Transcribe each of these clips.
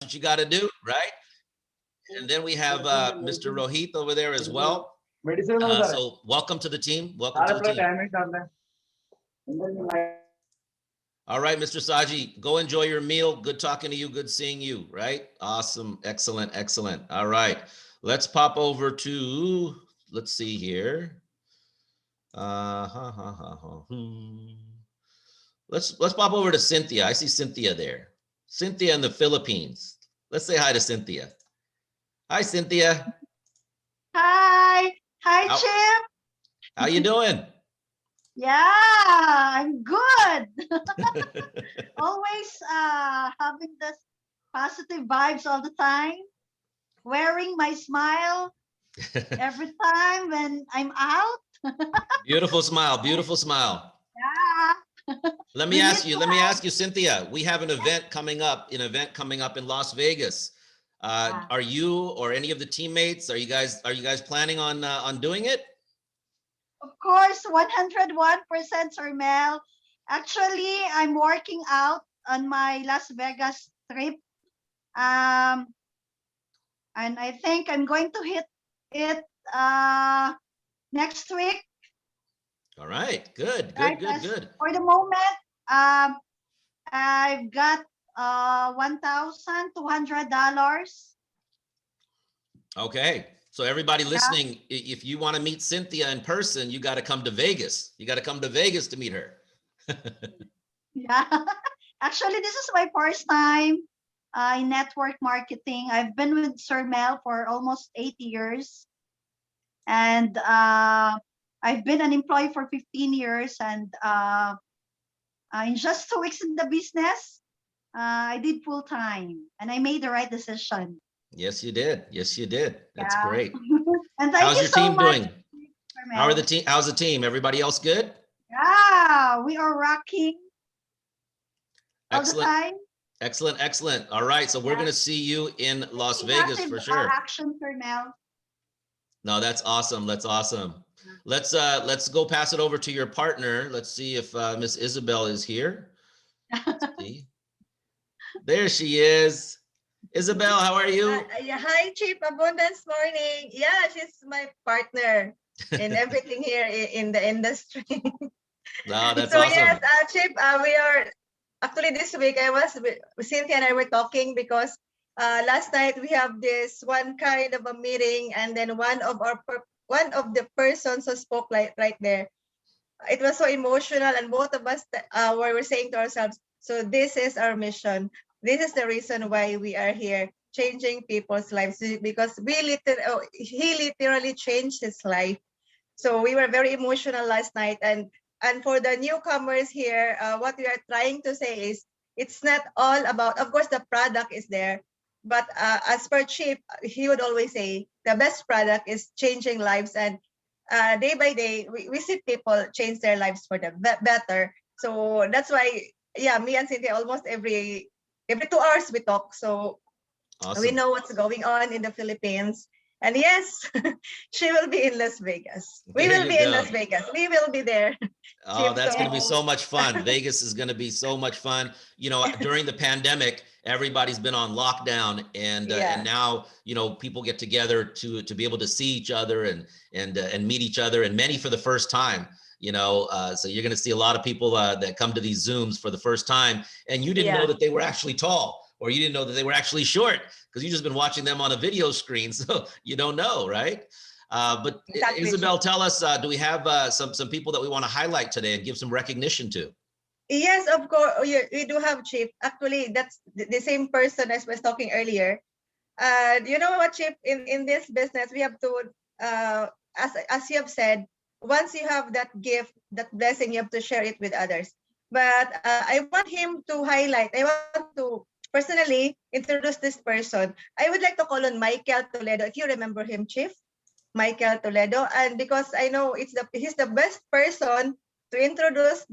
what you got to do, right? And then we have Mr. Rohit over there as well. So welcome to the team. Welcome to the team. All right, Mr. Saji, go enjoy your meal. Good talking to you. Good seeing you, right? Awesome. Excellent. Excellent. All right. Let's pop over to, let's see here. Let's pop over to Cynthia. I see Cynthia there. Cynthia in the Philippines. Let's say hi to Cynthia. Hi, Cynthia. Hi. Hi, Chip. How you doing? Yeah, I'm good. Always having this positive vibes all the time. Wearing my smile every time when I'm out. Beautiful smile. Beautiful smile. Yeah. Let me ask you, Cynthia, we have an event coming up in Las Vegas. Are you or any of the teammates, are you guys planning on doing it? Of course, 101%, Sir Mel. Actually, I'm working out on my Las Vegas trip. And I think I'm going to hit it next week. All right, good. For the moment, I've got $1,200. Okay, so everybody listening, if you want to meet Cynthia in person, you got to come to Vegas. You got to come to Vegas to meet her. Yeah, actually, this is my first time in network marketing. I've been with Sir Mel for almost 8 years, and I've been an employee for 15 years. And in just 2 weeks in the business, I did full time, and I made the right decision. Yes, you did. That's great. And thank How's you your so team much, doing? How's the team? Everybody else good? Yeah, we are rocking all the time. Excellent. All right, so we're going to see you in Las Vegas for sure. Action for now. No, that's awesome. Let's go pass it over to your partner. Let's see if Miss Isabel is here. Let's see. There she is. Isabel, how are you? Hi, Chip. Abundance morning. Yeah, she's my partner in everything here in the industry. No, that's so awesome. Yes, Chip, we are actually this week. Cynthia and I were talking because last night we have this one kind of a meeting, and then one of the persons who spoke right there. It was so emotional, and both of us were saying to ourselves, so this is our mission. This is the reason why we are here, changing people's lives, because he literally changed his life. So we were very emotional last night. And for the newcomers here, what we are trying to say is, it's not all about, of course, the product is there, but as per Chip, he would always say the best product is changing lives. And day by day, we see people change their lives for the better. So that's why, yeah, me and Cynthia almost every 2 hours we talk. So awesome. We know what's going on in the Philippines. And yes, she will be in Las Vegas. We will be in Las Vegas. We will be there. Oh, that's going to be so much fun. Vegas is going to be so much fun. You know, during the pandemic, everybody's been on lockdown, and now, you know, people get together to be able to see each other and meet each other, and many for the first time. You know, so you're going to see a lot of people that come to these Zooms for the first time, and you didn't know that they were actually tall, or you didn't know that they were actually short, because you just been watching them on a video screen, so you don't know, right? But exactly. Isabel, tell us, do we have some people that we want to highlight today and give some recognition to? Yes, of course, we do have, Chip. Actually, that's the same person as was talking earlier. You know what, Chip? In this business, we have to, as you have said, once you have that gift, that blessing, you have to share it with others. But I want him to highlight. I want to personally introduce this person. I would like to call on Michael Toledo, if you remember him, Chief. Michael Toledo, and because I know he's the best person to introduce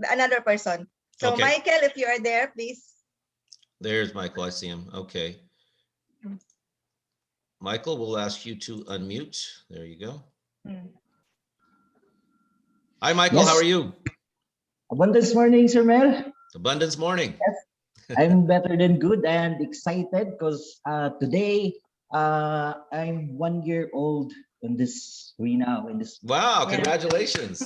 another person. So okay. Michael, if you are there, please. There's Michael. I see him. Okay. Michael, we'll ask you to unmute. There you go. Hi, Michael. Yes. How are you? Abundance morning, Sir Mel. Abundance morning. I'm better than good and excited because today I'm 1 year old in this arena. In this, Wow, Yeah. congratulations.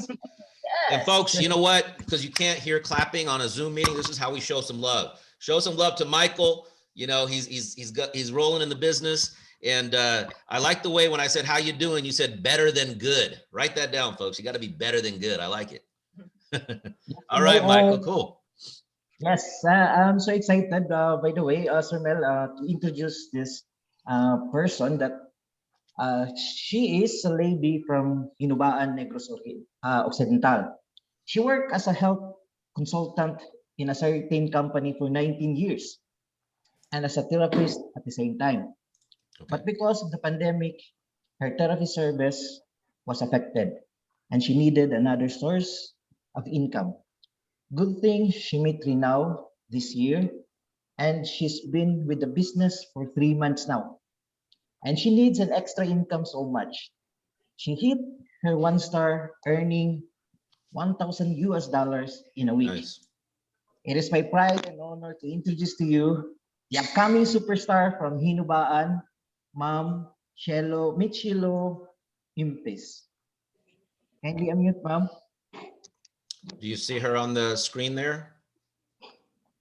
And Yes. folks, you know what? Because you can't hear clapping on a Zoom meeting, this is how we show some love. Show some love to Michael. You know, he's rolling in the business. And I like the way when I said, how you doing? You said better than good. Write that down, folks. You got to be better than good. I like it. All right, Michael, cool. Yes, I'm so excited. By the way, Sir Mel, to introduce this person that she is a lady from Hinubaan, Negros Occidental. She worked as a health consultant in a certain company for 19 years and as a therapist at the same time. Okay. But because of the pandemic, her therapy service was affected and she needed another source of income. Good thing she met Rinaw this year and she's been with the business for 3 months now. And she needs an extra income so much. She hit her 1 star earning 1,000 US dollars in a week. Nice. It is my pride and honor to introduce to you the upcoming superstar from Hinubaan, Ma'am Michilo Impis. Kindly unmute, Ma'am. Do you see her on the screen there?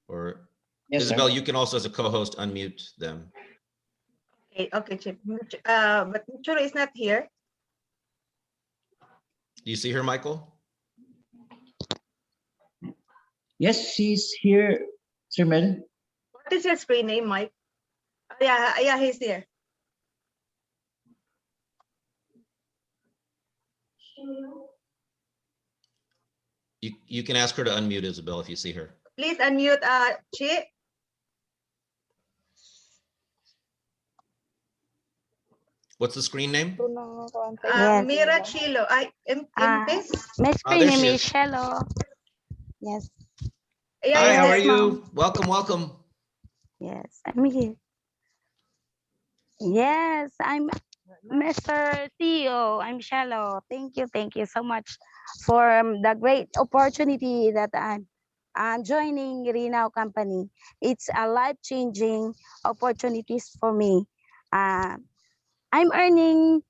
Or Yes, Isabel, sir. you can also, as a co-host, unmute them. Okay, okay, Chip. But Churo is not here. Do you see her, Michael? Yes, she's here, Sir Mel. What is your screen name, Mike? Oh, yeah, yeah, he's there. You can ask her to unmute, Isabel, if you see her. Please unmute Chi. What's the screen name? Yes. Mira Chilo. Impis. My Oh, screen there name she is is. Shello. Yes, Yeah, Hi, he's how are there. you? Welcome, welcome. yes, I'm here. Yes, I'm Mr. CEO. I'm Shello. Thank you so much for the great opportunity that I'm joining Renow Company. It's a life-changing opportunities for me. Uh, I'm earning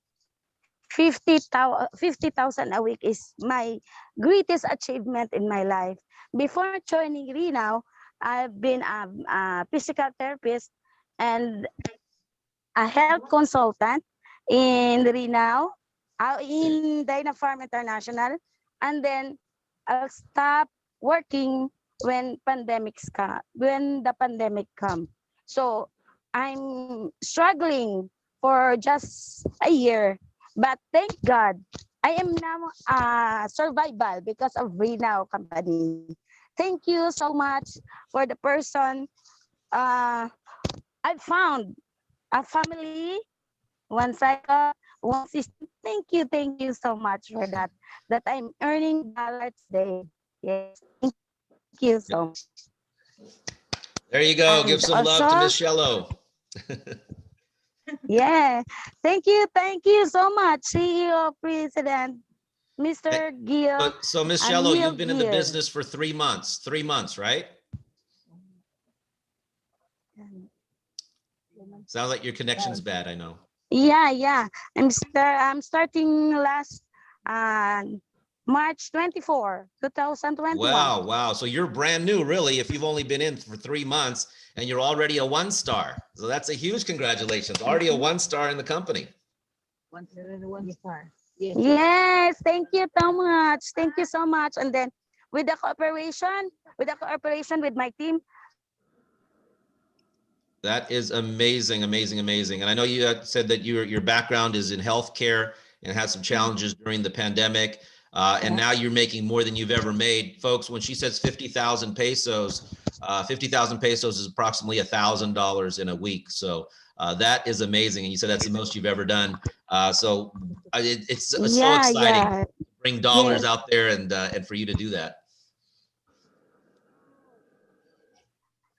50,000 a week is my greatest achievement in my life. Before joining Renow, I've been a physical therapist and a health consultant in Renow, in Dyna Farm International, and then I'll stop working when the pandemic come. So I'm struggling for just a year, but thank God I am now survival because of Renow Company. Thank you so much for the person I found a family, one cycle, one system. Thank you so much for that. That I'm earning dollar today. Yes, thank you so much. There you And go. Give some love to also, Miss Shello. yeah, thank you so much, CEO President, Mr. Gil, So Miss and Shello, Will you've been in the Gil. business for 3 months. 3 months, right? Sounds like your connection's bad, I know. Yeah. I'm starting last uh, March 24, 2021. Wow. So you're brand new, really, if you've only been in for 3 months and you're already a 1 star. So that's a huge congratulations. Already a 1 star in the company. One star. Yes, thank you so much. Thank you so much. And then with the cooperation with my team. That is amazing. And I know you had said that your background is in healthcare and had some challenges during the pandemic. And now you're making more than you've ever made. Folks, when she says 50,000 pesos, 50,000 pesos is approximately $1,000 in a week. So that is amazing. And you said that's the most you've ever done. So it's so exciting to bring dollars out there and for you to do that.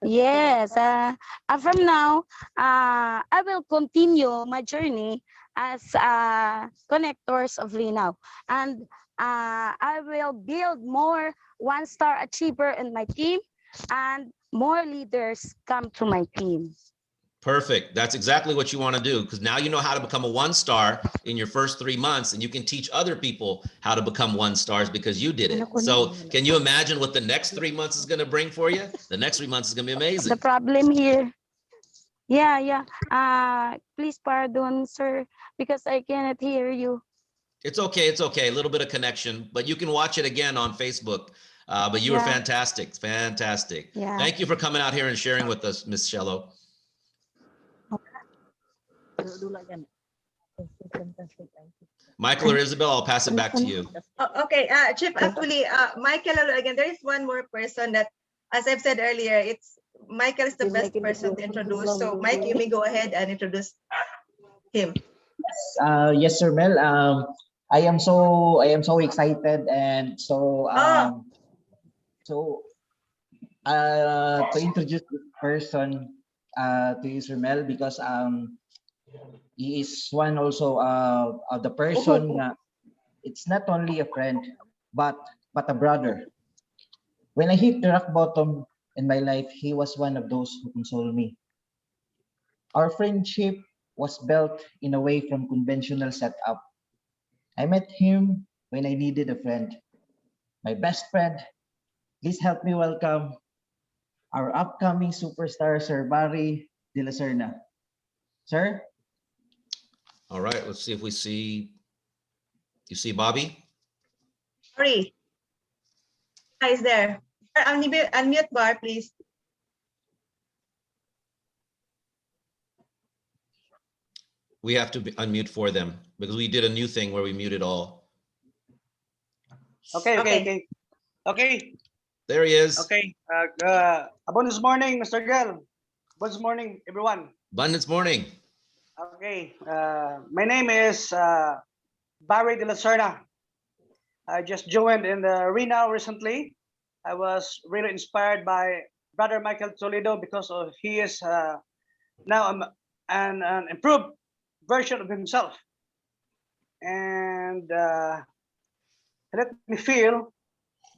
Yes, from now, I will continue my journey as connectors of Linaw, and I will build more one-star achiever in my team, and more leaders come to my team. Perfect. That's exactly what you want to do, because now you know how to become a 1-star in your first 3 months, and you can teach other people how to become 1-stars because you did it. So can you imagine what the next 3 months is going to bring for you? The next 3 months is going to be amazing. The problem here, yeah. Please pardon, sir, because I cannot hear you. It's okay. It's okay. A little bit of connection, but you can watch it again on Facebook. But you were fantastic. Fantastic. Yeah. Thank you for coming out here and sharing with us, Miss Shello. Michael or Isabel, I'll pass it back to you. Okay, Chief, actually, Michael, again, there is one more person that, as I've said earlier, Michael is the best person to introduce. So, Mike, you may go ahead and introduce him. Yes, Sir Mel. I am so excited and to introduce this person to you, Sir Mel, because he is one also of the person. It's not only a friend, but a brother. When I hit the rock bottom in my life, he was one of those who consoled me. Our friendship was built in away from conventional setup. I met him when I needed a friend. My best friend, please help me welcome our upcoming superstar, Sir Barry de la Serna. Sir? All right, let's see if we see, you see Bobby? Sorry. Is there? Unmute Bar, please. We have to unmute for them because we did a new thing where we muted all. Okay. There he is. Okay. Abundance morning, Mr. Gel. Abundance morning, everyone. Abundance morning. Okay. My name is Barry de la Serna. I just joined in the Reno recently. I was really inspired by Brother Michael Toledo because he is now an improved version of himself. And let me feel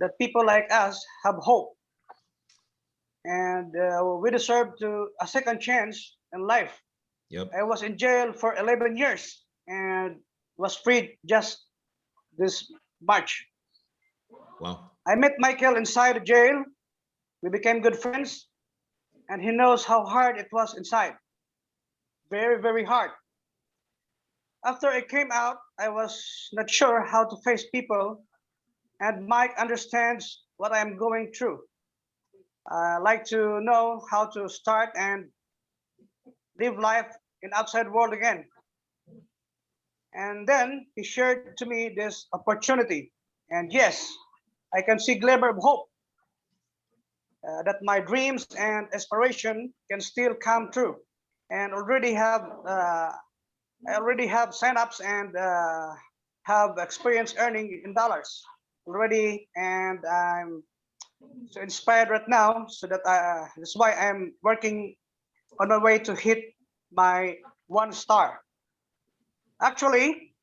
that people like us have hope. And we deserve a second chance in life. Yep. I was in jail for 11 years and was freed just this March. Wow. I met Michael inside the jail. We became good friends, and he knows how hard it was inside. Very, very hard. After I came out, I was not sure how to face people, and Mike understands what I am going through. I like to know how to start and live life in outside world again. And then he shared to me this opportunity. And yes, I can see glimmer of hope that my dreams and aspiration can still come true. And I already have signups and have experience earning in dollars already, and I'm so inspired right now. So that's why I'm working on my way to hit my 1-star. Actually,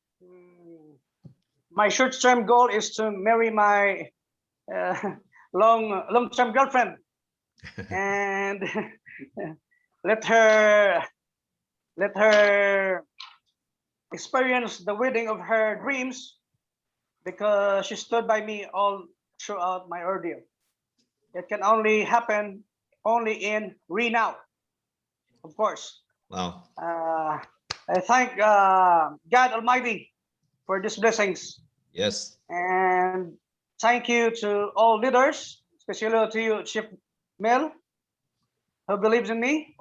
my short-term goal is to marry my long-term girlfriend and let her experience the wedding of her dreams, because she stood by me all throughout my ordeal. It can only happen in Reno, of course. Wow. I thank God Almighty for these blessings. Yes. And thank you to all leaders, especially to you, Chief Mel, who believes in me.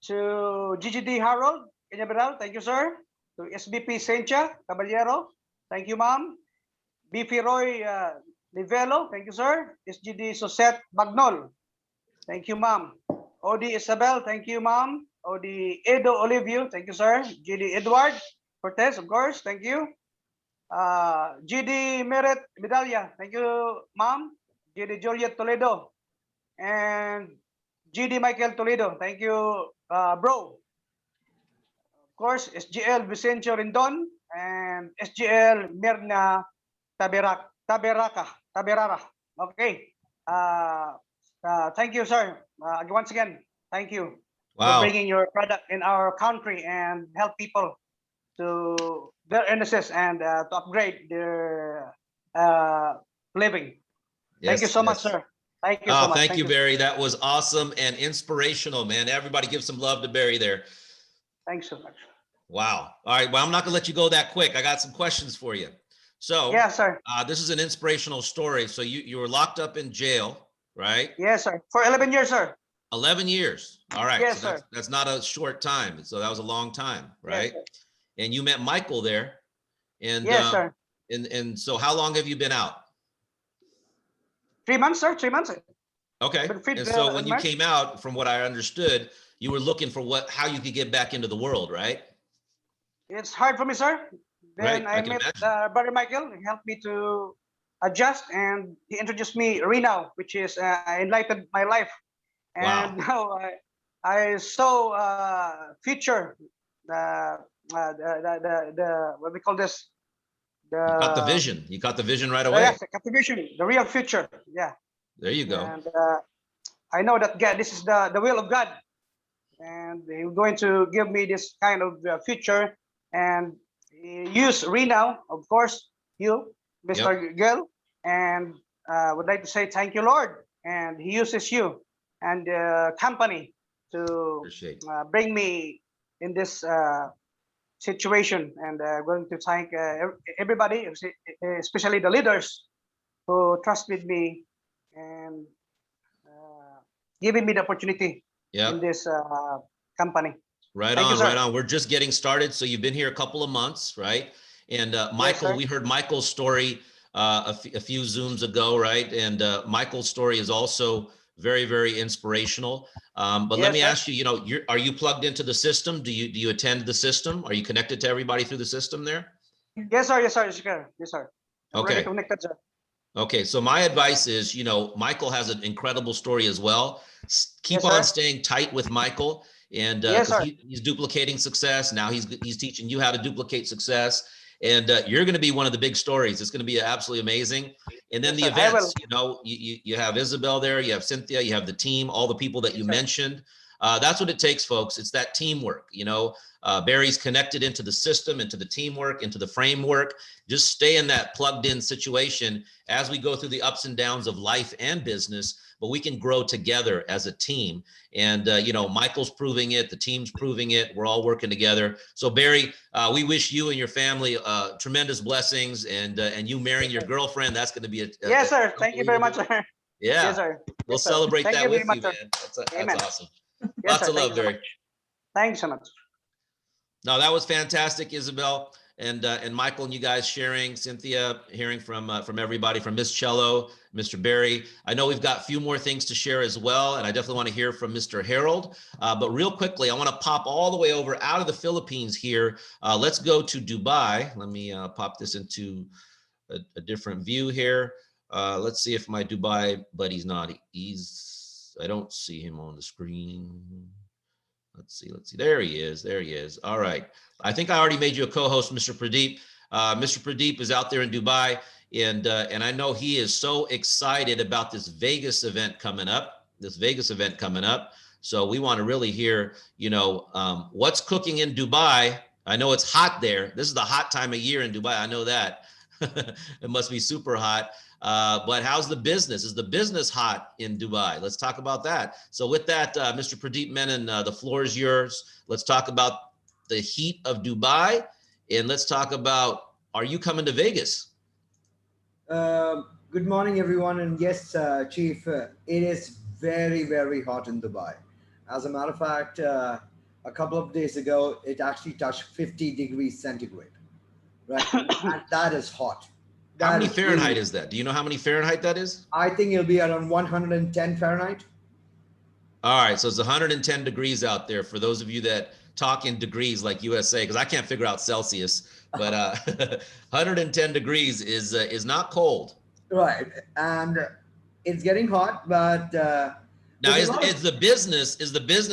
To GGD Harold Cañaveral, thank you, sir. To SBP Sencha Caballero, thank you, ma'am. BP Roy Livelo, thank you, sir. SGD Sosette Bagnol, thank you, ma'am. OD Isabel, thank you, ma'am. OD Edo Olivio, thank you, sir. GD Edward Cortez, of course, thank you. GD Merit Medalla, thank you, ma'am. GD Juliet Toledo, and GD Michael Toledo, thank you, bro. Of course, SGL Vicencio Rindon and SGL Mirna Taberara. Okay. Thank you, sir. Once again, thank you for Wow. bringing your product in our country and help people to their illnesses and to upgrade their living. Thank you Yes, so much, yes. sir. Thank you so Oh, much. thank you, You. Barry. That was awesome and inspirational, man. Everybody give some love to Barry there. Thanks so much. Wow. All right. Well, I'm not going to let you go that quick. I got some questions for you. So, Yes, sir. this is an inspirational story. So you were locked up in jail, right? Yes, sir. For 11 years, sir. 11 years. All right. Yes, So sir. that's not a short time. So that was a long time, right? Yes, sir. And you met Michael there. And Yes, sir. and so how long have you been out? 3 months, sir. 3 months. Okay. Been fit, And so when you March. came out, from what I understood, you were looking for how you could get back into the world, right? It's hard for me, sir. Right. Then I I can met imagine. Brother Michael. He helped me to adjust, and he introduced me Renow, which is enlightened my life. Wow. And now I saw future the what we call this You caught the the vision. You caught the vision right yes, away. the contribution, the real future. Yeah, There you go. and I know that God, this is the will of God, and He's going to give me this kind of future, and use Renow, of course, you, Mr. Gill, and would like to say thank you, Lord, and He uses you and the company to Appreciate. bring me in this situation, and going to thank everybody, especially the leaders who trusted me and giving me the opportunity in Yep. this company. Right Thank you, on, right sir. on. We're just getting started. So you've been here a couple of months, right? And Michael, sir. we heard Michael's story a few Zooms ago, right? And Michael's story is also very, very inspirational. But let Yes, me sir. ask you, are you plugged into the system? Do you attend the system? Are you connected to everybody through the system there? Yes, sir. Yes, sir. Yes, sir. Yes, sir. I'm already Okay. connected, sir. Okay, so my advice is, Michael has an incredible story as well. Keep Yes, on sir. staying tight with Michael, and Yes, because sir. he's duplicating success now, he's teaching you how to duplicate success, and you're going to be one of the big stories. It's going to be absolutely amazing. And then Yes, the sir. I will. events, you have Isabel there, you have Cynthia, you have the team, all the people that Yes, you sir. mentioned. That's what it takes, folks. It's that teamwork. Barry's connected into the system, into the teamwork, into the framework. Just stay in that plugged in situation as we go through the ups and downs of life and business, but we can grow together as a team. And, Michael's proving it, the team's proving it, we're all working together. So Barry, we wish you and your family tremendous blessings, and you marrying your girlfriend, that's going to be Yes, sir. Thank you very much, sir. yeah, Yes, sir. we'll Yes, sir. celebrate Thank that you very with you, much, sir. man. That's Amen. awesome. Yes, Lots sir. of Thank love, you so Barry. much. Thanks so much. No, that was fantastic, Isabel and Michael, and you guys sharing. Cynthia, hearing from everybody, from Miss Cello, Mr. Barry. I know we've got a few more things to share as well, and I definitely want to hear from Mr. Harold. But real quickly, I want to pop all the way over out of the Philippines here. Let's go to Dubai. Let me pop this into a different view here. Let's see if my Dubai buddy's not. I don't see him on the screen. Let's see. There he is. All right. I think I already made you a co-host, Mr. Pradeep. Mr. Pradeep is out there in Dubai, and I know he is so excited about this Vegas event coming up. So we want to really hear, what's cooking in Dubai. I know it's hot there. This is the hot time of year in Dubai. I know that. It must be super hot. But how's the business? Is the business hot in Dubai? Let's talk about that. So with that, Mr. Pradeep Menon, the floor is yours. Let's talk about the heat of Dubai, and let's talk about, are you coming to Vegas? Good morning, everyone. And yes, Chief, it is very, very hot in Dubai. As a matter of fact, a couple of days ago, it actually touched 50 degrees centigrade, right? And that is hot. How many Fahrenheit is that? Do you know how many Fahrenheit that is? I think it'll be around 110 Fahrenheit. All right, so it's 110 degrees out there for those of you that talk in degrees like USA, because I can't figure out Celsius, but 110 degrees is not cold. Right, and it's getting hot, but now is the business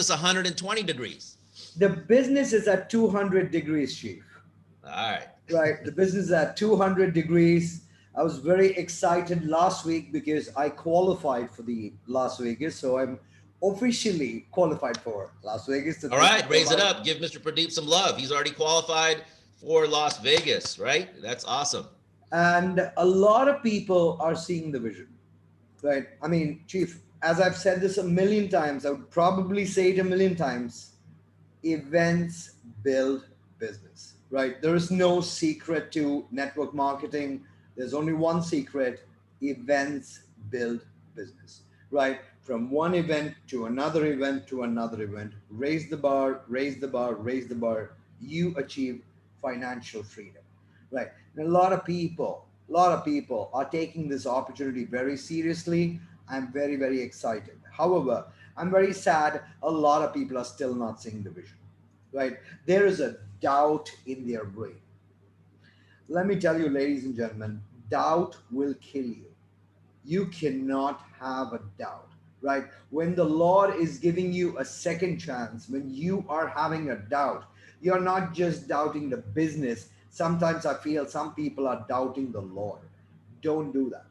120 degrees? The business is at 200 degrees, Chief. All right. Right, the business is at 200 degrees. I was very excited last week because I qualified for the Las Vegas. So I'm officially qualified for Las Vegas. So All thank you right, so raise it much. up. Give Mr. Pradeep some love. He's already qualified for Las Vegas, right? That's awesome. And a lot of people are seeing the vision, right? I mean, Chief, as I've said this a million times, I would probably say it a million times, events build business, right? There is no secret to network marketing. There's only one secret: events build business, right? From one event to another event to another event, raise the bar, raise the bar, raise the bar, you achieve financial freedom, right? And a lot of people are taking this opportunity very seriously. I'm very, very excited. However, I'm very sad a lot of people are still not seeing the vision, right? There is a doubt in their brain. Let me tell you, ladies and gentlemen, doubt will kill you. You cannot have a doubt, right? When the Lord is giving you a second chance, when you are having a doubt, you're not just doubting the business. Sometimes I feel some people are doubting the Lord. Don't do that,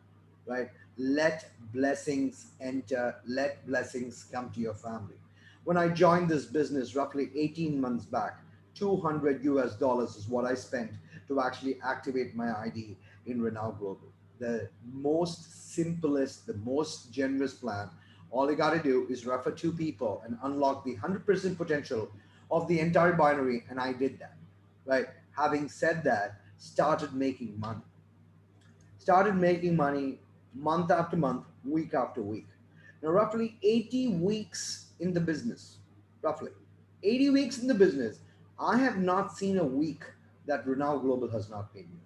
right? Let blessings enter, let blessings come to your family. When I joined this business roughly 18 months back, 200 US dollars is what I spent to actually activate my ID in Renault Global. The most simplest, the most generous plan. All you got to do is refer two people and unlock the 100% potential of the entire binary. And I did that, right? Having said that, started making money month after month, week after week. Now, roughly 80 weeks in the business, roughly 80 weeks in the business, I have not seen a week that Renault Global has not paid me.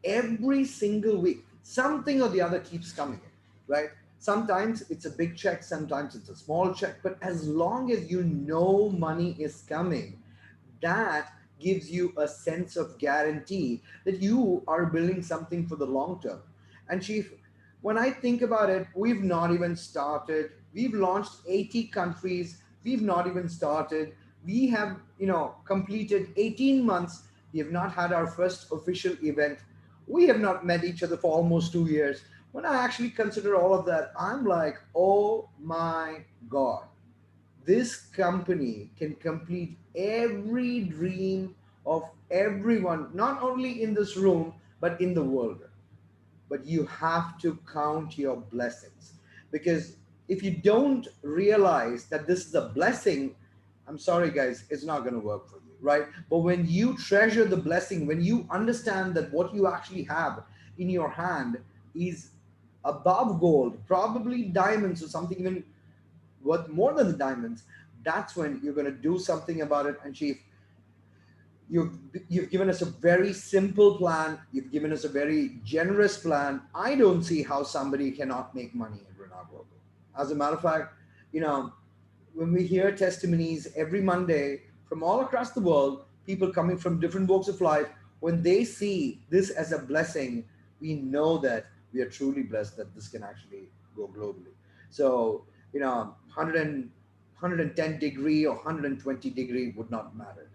Every single week, something or the other keeps coming in, right? Sometimes it's a big check, sometimes it's a small check, but as long as you know money is coming, that gives you a sense of guarantee that you are building something for the long term. And Chief, when I think about it, we've not even started. We've launched 80 countries. We've not even started. We have, completed 18 months. We have not had our first official event. We have not met each other for almost 2 years. When I actually consider all of that, I'm like, oh my God, this company can complete every dream of everyone, not only in this room, but in the world. But you have to count your blessings, because if you don't realize that this is a blessing, I'm sorry guys, it's not going to work for you, right? But when you treasure the blessing, when you understand that what you actually have in your hand is above gold, probably diamonds or something even worth more than the diamonds, that's when you're going to do something about it. And Chief, you've you've given us a very simple plan. You've given us a very generous plan. I don't see how somebody cannot make money in Renault Global. As a matter of fact, you know, when we hear testimonies every Monday from all across the world, people coming from different walks of life, when they see this as a blessing, we know that we are truly blessed that this can actually go globally. So, 110 degree or 120 degree would not matter.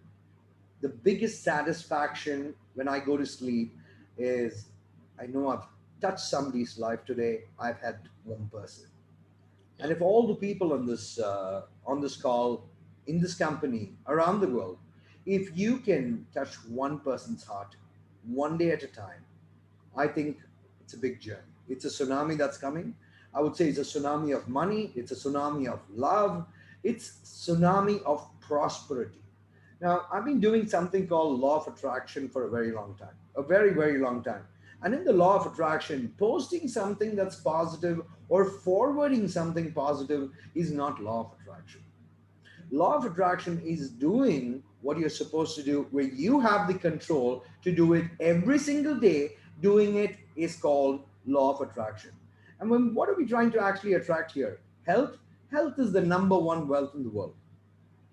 The biggest satisfaction when I go to sleep is I know I've touched somebody's life today. I've had one person. And if all the people on this call, in this company, around the world, if you can touch one person's heart one day at a time, I think it's a big journey. It's a tsunami that's coming. I would say it's a tsunami of money. It's a tsunami of love. It's tsunami of prosperity. Now, I've been doing something called law of attraction for a very long time, a very, very long time. And in the law of attraction, posting something that's positive or forwarding something positive is not law of attraction. Law of attraction is doing what you're supposed to do, where you have the control to do it every single day. Doing it is called law of attraction. And what are we trying to actually attract here? Health. Health is the number one wealth in the world.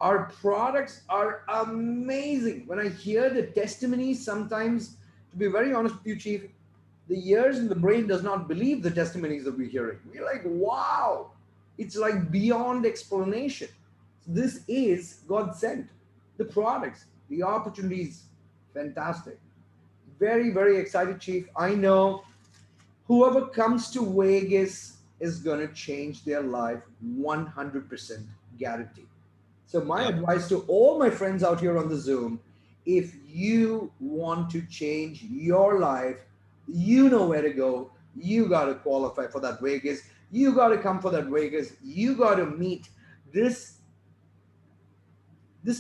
Our products are amazing. When I hear the testimonies, sometimes, to be very honest with you, Chief, the ears and the brain does not believe the testimonies that we're hearing. We're like, wow, it's like beyond explanation. This is God sent. The products, the opportunities, fantastic. very, very excited, Chief. I know whoever comes to Vegas is going to change their life 100% guaranteed. So my Yep. advice to all my friends out here on the Zoom, if you want to change your life, you know where to go. You got to qualify for that Vegas. You got to come for that Vegas. You got to meet this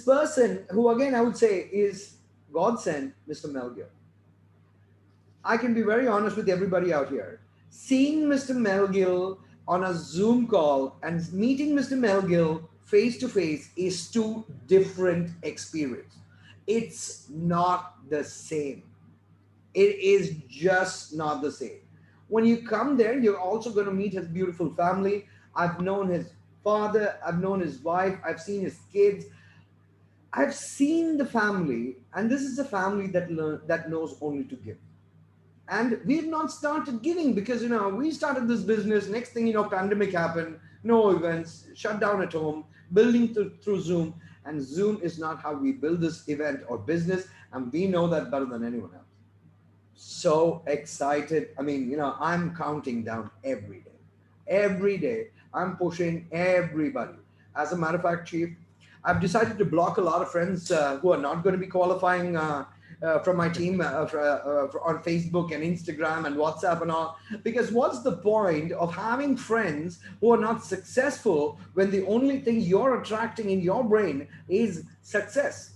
person who, again, I would say is God sent, Mr. Melgill. I can be very honest with everybody out here. Seeing Mr. Melgill on a Zoom call and meeting Mr. Melgill face to face is two different experiences. It's not the same. It is just not the same. When you come there, you're also going to meet his beautiful family. I've known his father, I've known his wife, I've seen his kids. I've seen the family, and this is a family that knows only to give. And we've not started giving because, we started this business. Next thing, pandemic happened, no events, shut down at home, building through Zoom. And Zoom is not how we build this event or business. And we know that better than anyone else. So excited. I mean, I'm counting down every day. Every day, I'm pushing everybody. As a matter of fact, Chief, I've decided to block a lot of friends who are not going to be qualifying from my team on Facebook and Instagram and WhatsApp and all. Because what's the point of having friends who are not successful when the only thing you're attracting in your brain is success?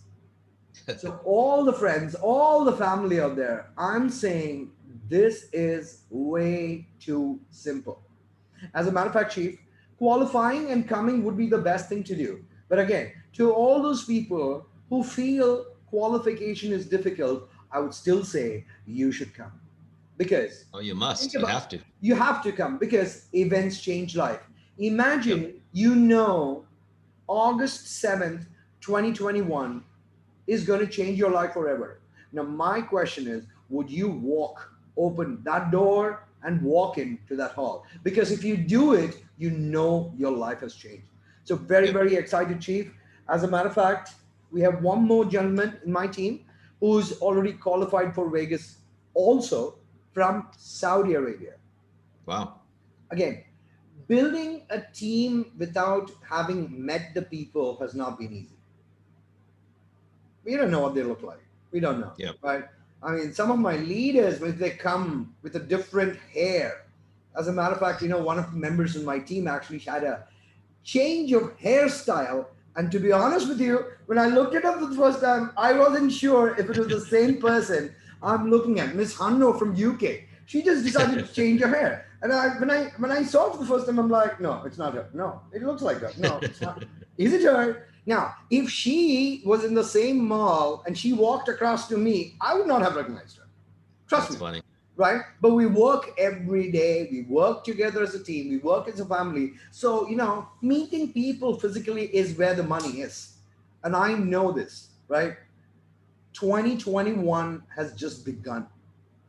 So all the friends, all the family out there, I'm saying this is way too simple. As a matter of fact, Chief, qualifying and coming would be the best thing to do. But again, to all those people who feel qualification is difficult, I would still say you should come. Because you must. You have to. You have to come because events change life. Imagine, August 7th, 2021 is going to change your life forever. Now, my question is, would you open that door and walk into that hall? Because if you do it, your life has changed. So very, very excited, Chief. As a matter of fact, we have one more gentleman in my team who's already qualified for Vegas, also from Saudi Arabia. Wow. Again, building a team without having met the people has not been easy. We don't know what they look like. We don't know. Yep. Right? I mean, some of my leaders, when they come with a different hair, as a matter of fact, one of the members in my team actually had a change of hairstyle. And to be honest with you, when I looked it up for the first time, I wasn't sure if it was the same person I'm looking at, Miss Hanno from UK. She just decided to change her hair. And when I saw it for the first time, I'm like, no, it's not her. No, it looks like her. No, it's not. Is it her? Now, if she was in the same mall and she walked across to me, I would not have recognized her. Trust me. That's funny. Right? But we work every day. We work together as a team. We work as a family. So, meeting people physically is where the money is. And I know this, right? 2021 has just begun.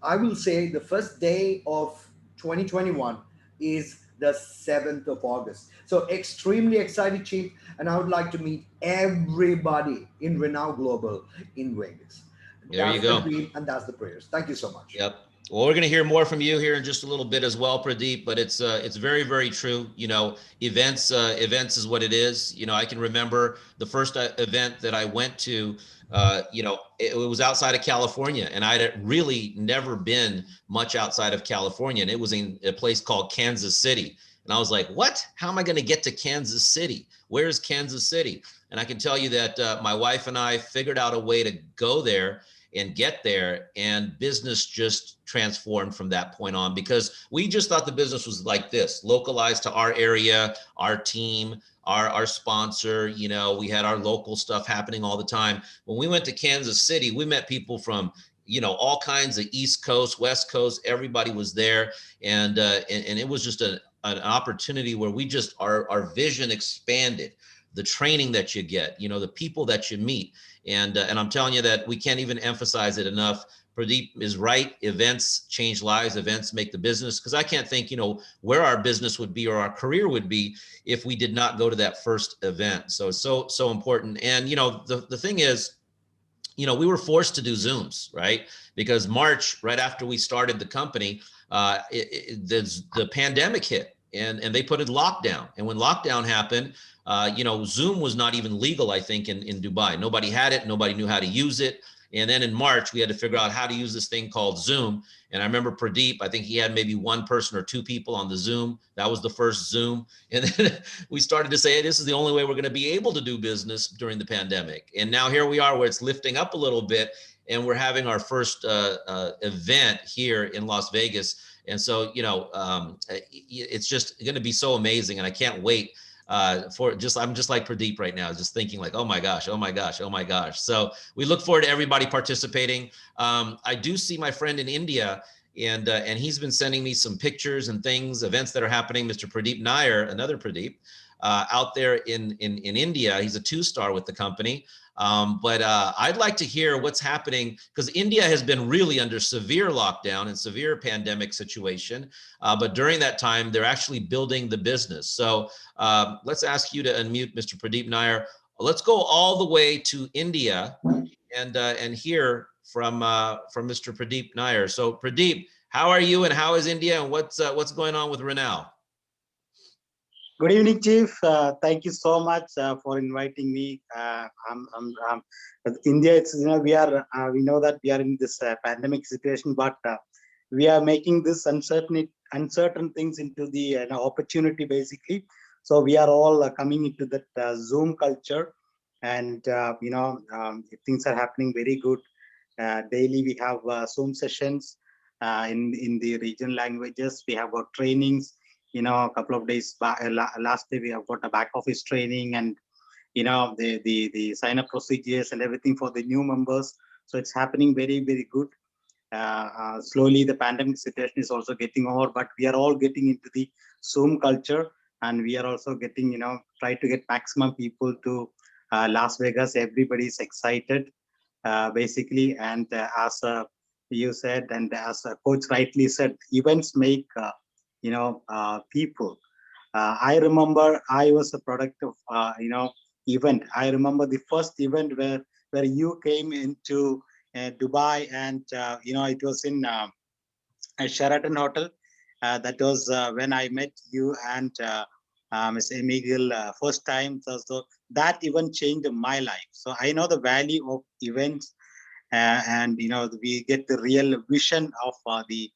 I will say the first day of 2021 is the 7th of August. So extremely excited, Chief. And I would like to meet everybody in Renown Global in Vegas. There That's you go. The dream and that's the prayers. Thank you so much. Yep. Well, we're going to hear more from you here in just a little bit as well, Pradeep, but it's very, very true. Events is what it is. I can remember the first event that I went to, it was outside of California, and I'd really never been much outside of California. And it was in a place called Kansas City. And I was like, what? How am I going to get to Kansas City? Where's Kansas City? And I can tell you that my wife and I figured out a way to go there and get there, and business just transformed from that point on, because we just thought the business was like this, localized to our area, our team, our sponsor. We had our local stuff happening all the time. When we went to Kansas City, we met people from all kinds of East Coast, West Coast. Everybody was there, and it was just an opportunity where we just our vision expanded. The training that you get, the people that you meet. And I'm telling you that we can't even emphasize it enough. Pradeep is right. Events change lives. Events make the business. Because I can't think, where our business would be or our career would be if we did not go to that first event. So it's so important. And, the thing is, we were forced to do Zooms, right? Because March, right after we started the company, the pandemic hit, and they put a lockdown. And when lockdown happened, Zoom was not even legal, I think, in Dubai. Nobody had it. Nobody knew how to use it. And then in March, we had to figure out how to use this thing called Zoom. And I remember Pradeep, I think he had maybe one person or two people on the Zoom. That was the first Zoom. And then we started to say, hey, this is the only way we're going to be able to do business during the pandemic. And now here we are, where it's lifting up a little bit, and we're having our first event here in Las Vegas. And so, it's just going to be so amazing. And I can't wait I'm just like Pradeep right now, just thinking like, oh my gosh, oh my gosh, oh my gosh. So we look forward to everybody participating. I do see my friend in India, and he's been sending me some pictures and things, events that are happening. Mr. Pradeep Nair, another Pradeep, out there in India. He's a 2-star with the company. But I'd like to hear what's happening, because India has been really under severe lockdown and severe pandemic situation. But during that time, they're actually building the business. So let's ask you to unmute Mr. Pradeep Nair. Let's go all the way to India and hear from Mr. Pradeep Nair. So Pradeep, how are you, and how is India, and what's going on with Renal? Good evening, Chief. Thank you so much for inviting me. India, it's, we know that we are in this pandemic situation, but we are making this uncertain things into the opportunity, basically. So we are all coming into that Zoom culture, and things are happening very good. Daily we have Zoom sessions in the regional languages. We have got trainings. A couple of days back, last day we have got a back office training, and the sign up procedures and everything for the new members. So it's happening very, very good. Slowly the pandemic situation is also getting over, but we are all getting into the Zoom culture, and we are also getting, try to get maximum people to Las Vegas. Everybody is excited, basically. And as you said, and as Coach rightly said, events make people. I remember I was a product of event. I remember the first event where you came into Dubai, and it was in a Sheraton Hotel. That was when I met you and Ms. Emigil first time. So that event changed my life. So I know the value of events, and we get the real vision of the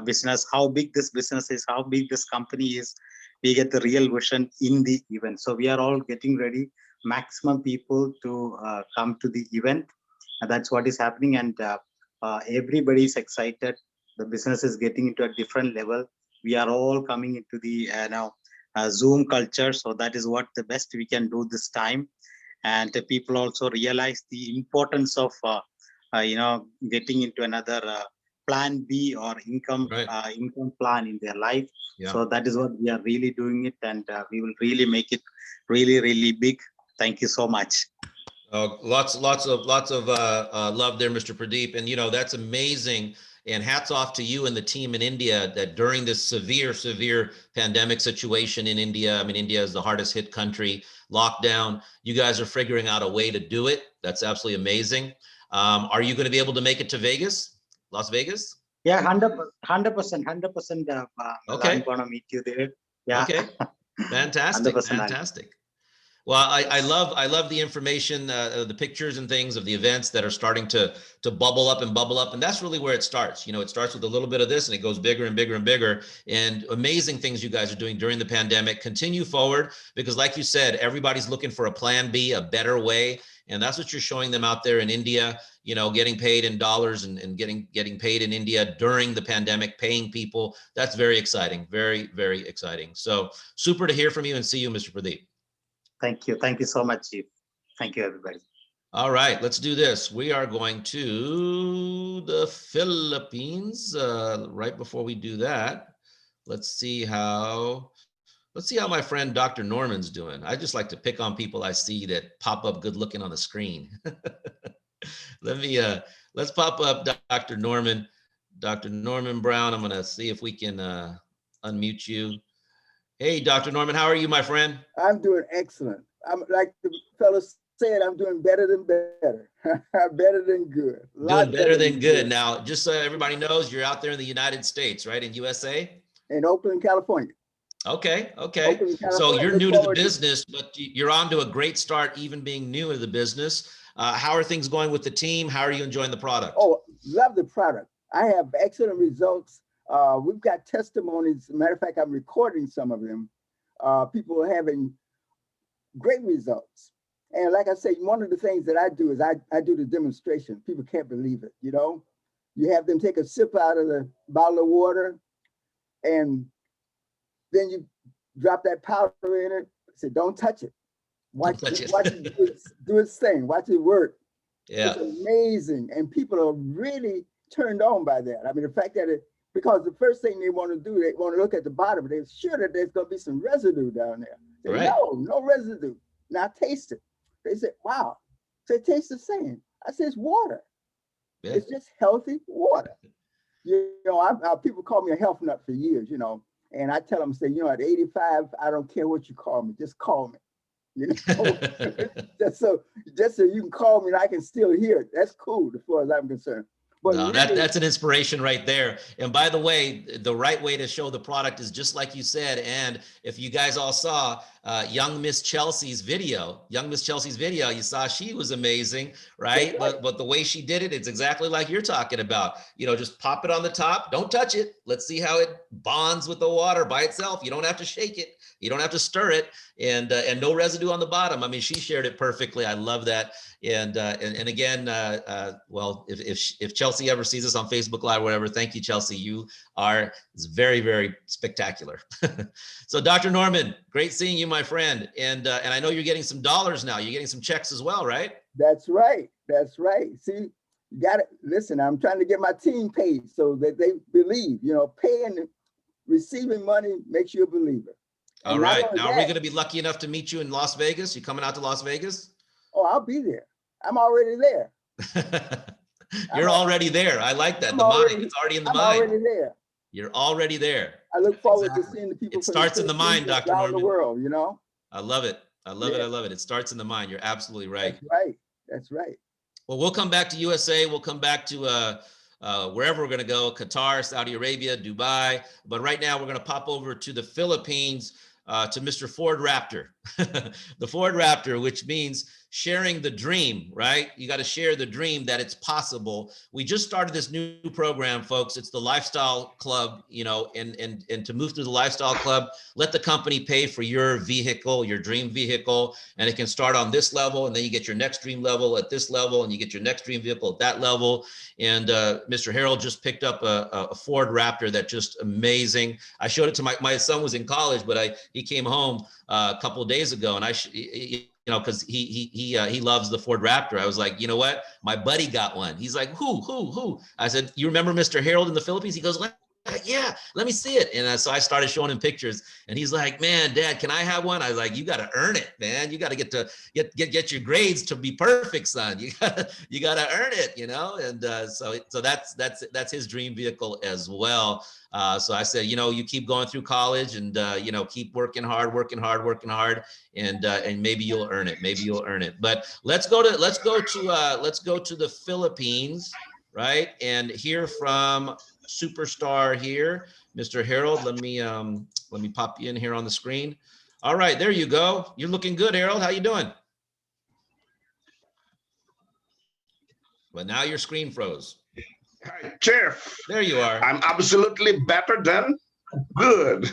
business, how big this business is, how big this company is. We get the real vision in the event. So we are all getting ready, maximum people to come to the event. And that's what is happening. And everybody is excited. The business is getting into a different level. We are all coming into the Zoom culture. So that is what the best we can do this time. And people also realize the importance of getting into another plan B or income plan in their life. Yeah. So that is what we are really doing it, and we will really make it really, really big. Thank you so much. Lots of love there, Mr. Pradeep, and that's amazing. And hats off to you and the team in India, that during this severe pandemic situation in India, I mean, India is the hardest hit country, lockdown, you guys are figuring out a way to do it. That's absolutely amazing. Are you going to be able to make it to Vegas? Las Vegas? Yeah, 100%. Okay. I'm gonna meet you there. Yeah. Okay. Fantastic. Well, I love the information, the pictures and things of the events that are starting to bubble up, and that's really where it starts. It starts with a little bit of this, and it goes bigger and bigger and bigger. And amazing things you guys are doing during the pandemic. Continue forward, because like you said, everybody's looking for a plan B, a better way, and that's what you're showing them out there in India. Getting paid in dollars and getting paid in India during the pandemic, paying people. That's very exciting, very, very exciting. So super to hear from you and see you, Mr. Pradeep. Thank you so much, Chief. Thank you, everybody. All right, let's do this. We are going to the Philippines. Right before we do that, let's see how my friend Dr. Norman's doing. I just like to pick on people I see that pop up good looking on the screen. Let's pop up Dr. Norman Brown. I'm gonna see if we can unmute you. Hey, Dr. Norman, how are you, my friend? I'm doing excellent. I'm like the fellow saying I'm doing better than better, better than good. Doing better than good. Now, just so everybody knows, you're out there in the United States, right? In USA? In Oakland, California. Okay, okay. Oakland, So California. you're Look new to the forward business, but you're on to a great start, even being new to the business. How are things going with the team? How are you enjoying the product? Oh, love the product. I have excellent results. We've got testimonies. As a matter of fact, I'm recording some of them. People are having great results. And like I say, one of the things that I do is I do the demonstration. People can't believe it, you know? You have them take a sip out of the bottle of water, and then you drop that powder in it. Say, don't touch it. Watch it do its thing. Watch it work. Yeah. It's amazing. And people are really turned on by that. I mean, the fact that because the first thing they want to do, they want to look at the bottom, they're sure that there's going to be some residue down there. Say, right. No residue. Now taste it. They said, wow. So it tastes the same. I said, it's water. Yeah. It's just healthy water. You know, people call me a health nut for years, you know, and I tell them, say, you know, at 85, I don't care what you call me, just call me. You know, just so you can call me and I can still hear it. That's cool as far as I'm concerned. But no, really, that's an inspiration right there. And by the way, the right way to show the product is just like you said. And if you guys all saw young Miss Chelsea's video, you saw she was amazing, right? But the way she did it, it's exactly like you're talking about. You know, just pop it on the top. Don't touch it. Let's see how it bonds with the water by itself. You don't have to shake it. You don't have to stir it, and no residue on the bottom. I mean, she shared it perfectly. I love that. And again, well, if Chelsea ever sees us on Facebook Live or whatever, thank you, Chelsea. You are very, very spectacular. So, Dr. Norman, great seeing you, my friend. And I know you're getting some dollars now. You're getting some checks as well, right? That's right. That's right. See, you got it. Listen, I'm trying to get my team paid so that they believe. You know, paying and receiving money makes you a believer. All right. Now, are we going to be lucky enough to meet you in Las Vegas? You coming out to Las Vegas? Oh, I'll be there. I'm already there. You're already there. I like that. The mind. It's already in the mind. I'm already there. You're already there. I look forward to seeing the people. It starts in the mind, Dr. Norman. Around the world, you know. I love it. I love it. I love it. It starts in the mind. You're absolutely right. That's right. That's right. Well, we'll come back to USA. We'll come back to wherever we're going to go, Qatar, Saudi Arabia, Dubai. But right now we're going to pop over to the Philippines to Mr. Ford Raptor. The Ford Raptor, which means sharing the dream, right? You got to share the dream that it's possible. We just started this new program, folks. It's the Lifestyle Club, you know, and to move through the Lifestyle Club, let the company pay for your vehicle, your dream vehicle, and it can start on this level, and then you get your next dream level at this level, and you get your next dream vehicle at that level. And Mr. Harold just picked up a Ford Raptor that's just amazing. I showed it to my son was in college, but he came home a couple of days ago, and you know, because he loves the Ford Raptor. I was like, you know what? My buddy got one. He's like, who? I said, you remember Mr. Harold in the Philippines? He goes, yeah, let me see it. And so I started showing him pictures, and he's like, man, Dad, can I have one? I was like, you got to earn it, man. You got to get your grades to be perfect, son. You got to earn it, you know? And so that's his dream vehicle as well. So I said, you know, you keep going through college and, you know, keep working hard, and maybe you'll earn it. Maybe you'll earn it. But let's go to the Philippines, right? And hear from superstar here, Mr. Harold. Let me pop you in here on the screen. All right, there you go. You're looking good, Harold. How you doing? Well, now your screen froze. Hi, Chief. There you are. I'm absolutely better than good.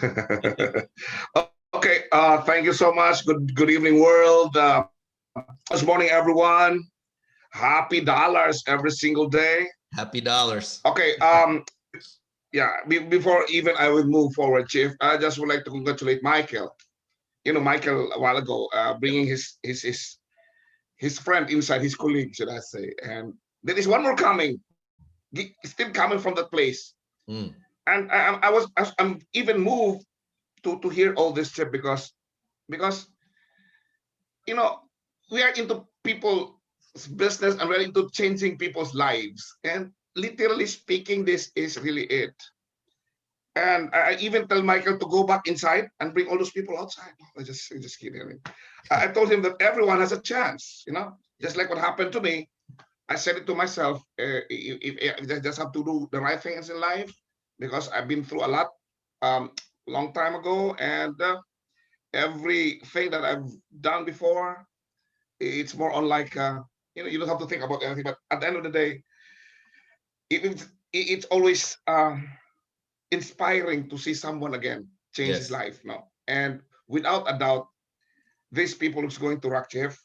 Okay. Thank you so much. Good evening, world. Good morning, everyone. Happy dollars every single day. Happy dollars. Okay. Yeah. Before even I will move forward, Chief, I just would like to congratulate Michael. You know, Michael a while ago, bringing his friend inside, his colleague, should I say? And there is one more coming. Still coming from that place. And I'm even moved to hear all this, Chip, because you know, we are into people's business and we're into changing people's lives, and literally speaking, this is really it. And I even tell Michael to go back inside and bring all those people outside. I'm just kidding. I mean, I told him that everyone has a chance, you know, just like what happened to me. I said it to myself, if I just have to do the right things in life, because I've been through a lot long time ago, and everything that I've done before, it's more on like, you know, you don't have to think about anything, but at the end of the day, it's always inspiring to see someone again change his life now. And without a doubt, these people who's going to rock Jeff.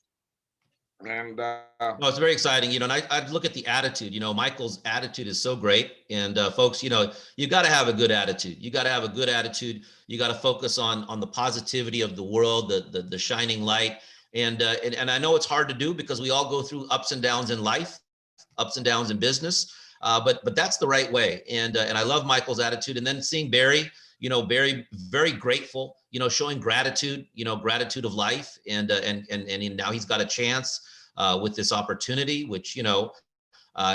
And no, it's very exciting, you know, and I'd look at the attitude, you know, Michael's attitude is so great. And folks, you know, you got to have a good attitude. You got to have a good attitude. You got to focus on the positivity of the world, the shining light. And I know it's hard to do because we all go through ups and downs in life, ups and downs in business. But that's the right way. And I love Michael's attitude. And then seeing Barry, you know, Barry, very grateful, you know, showing gratitude, you know, gratitude of life. And now he's got a chance with this opportunity, which, you know,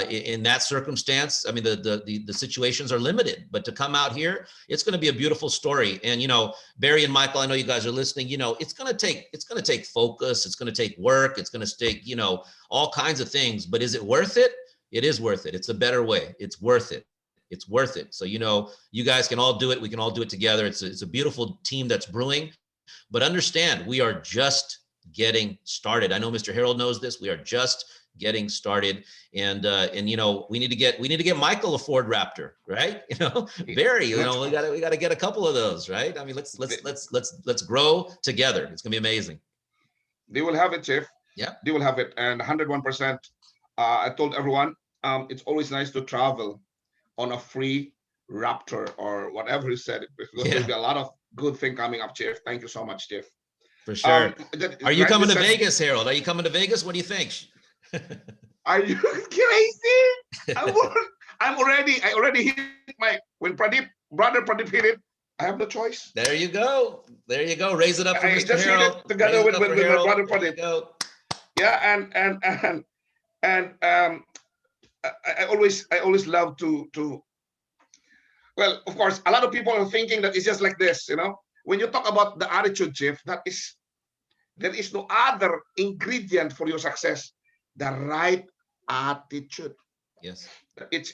in that circumstance, I mean, the situations are limited, but to come out here, it's going to be a beautiful story. And, you know, Barry and Michael, I know you guys are listening, you know, it's going to take focus. It's going to take work. It's going to take, you know, all kinds of things, but is it worth it? It is worth it. It's a better way. It's worth it. It's worth it. So, you know, you guys can all do it. We can all do it together. It's a beautiful team that's brewing, but understand we are just getting started. I know Mr. Harold knows this. We are just getting started. And you know, we need to get Michael a Ford Raptor, right? You know, Barry, you know, we got to get a couple of those, right? I mean, let's grow together. It's gonna be amazing. They will have it, Chief. Yeah, they will have it. And 101%. I told everyone, it's always nice to travel on a free Raptor or whatever you said, because there'll be a lot of good thing coming up, Chief. Thank you so much, Chief. For sure. Are you coming to Vegas, Harold? Are you coming to Vegas? What do you think? Are you crazy? I already hit when brother Pradeep hit it. I have no choice. There you go. There you go. Raise it up for Mr. Just Harold. hit it together with my brother Pradeep. Yeah, and I always love to. Well, of course, a lot of people are thinking that it's just like this, you know. When you talk about the attitude, Chief, there is no other ingredient for your success. The right attitude. Yes. It's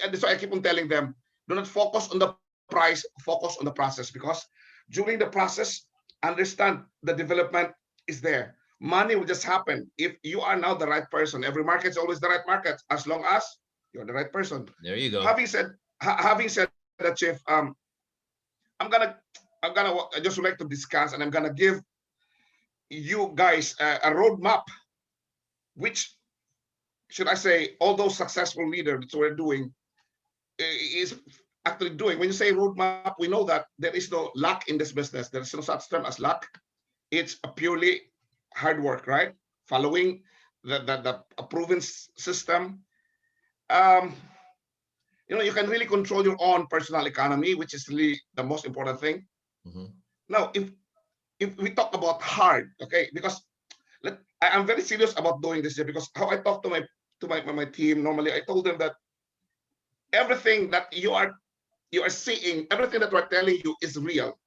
that's why I keep on telling them, do not focus on the price, focus on the process, because during the process, understand the development is there. Money will just happen if you are now the right person. Every market is always the right market as long as you're the right person. There you go. Having said that, Chief, I just would like to discuss, and I'm gonna give you guys a roadmap, which, should I say, all those successful leaders that we're doing is actually doing. When you say roadmap, we know that there is no luck in this business. There is no such term as luck. It's a purely hard work, right? Following the proven system. You know, you can really control your own personal economy, which is really the most important thing. Mm-hmm. Now, if we talk about hard, okay, because I'm very serious about doing this here, because how I talk to my team normally, I told them that everything that you are seeing, everything that we're telling you is real.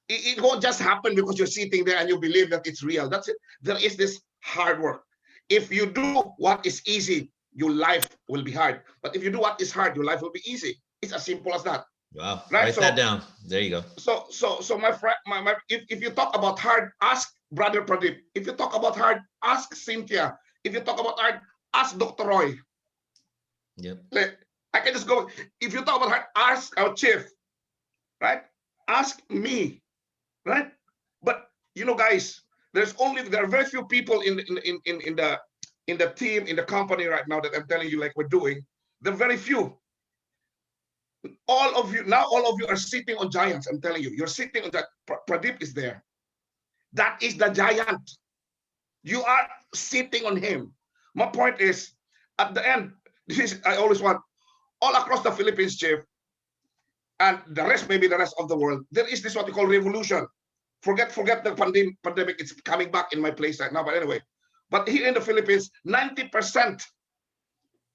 It won't just happen because you're sitting there and you believe that it's real. That's it. There is this hard work. If you do what is easy, your life will be hard. But if you do what is hard, your life will be easy. It's as simple as that. Wow. Right? Write that down. There you go. So my friend, if you talk about hard, ask Brother Pradeep. If you talk about hard, ask Cynthia. If you talk about hard, ask Dr. Roy. Yep. I can just go. If you talk about hard, ask our chief. Right? Ask me. Right? But you know, guys, there are very few people in the team, in the company right now that I'm telling you, like we're doing. There are very few. All of you are sitting on giants. I'm telling you, you're sitting on that. Pradeep is there. That is the giant. You are sitting on him. My point is, at the end, I always want all across the Philippines, Chief, and the rest, maybe the rest of the world, there is this what we call revolution. Forget the pandemic. It's coming back in my place right now. But anyway, but here in the Philippines, 90%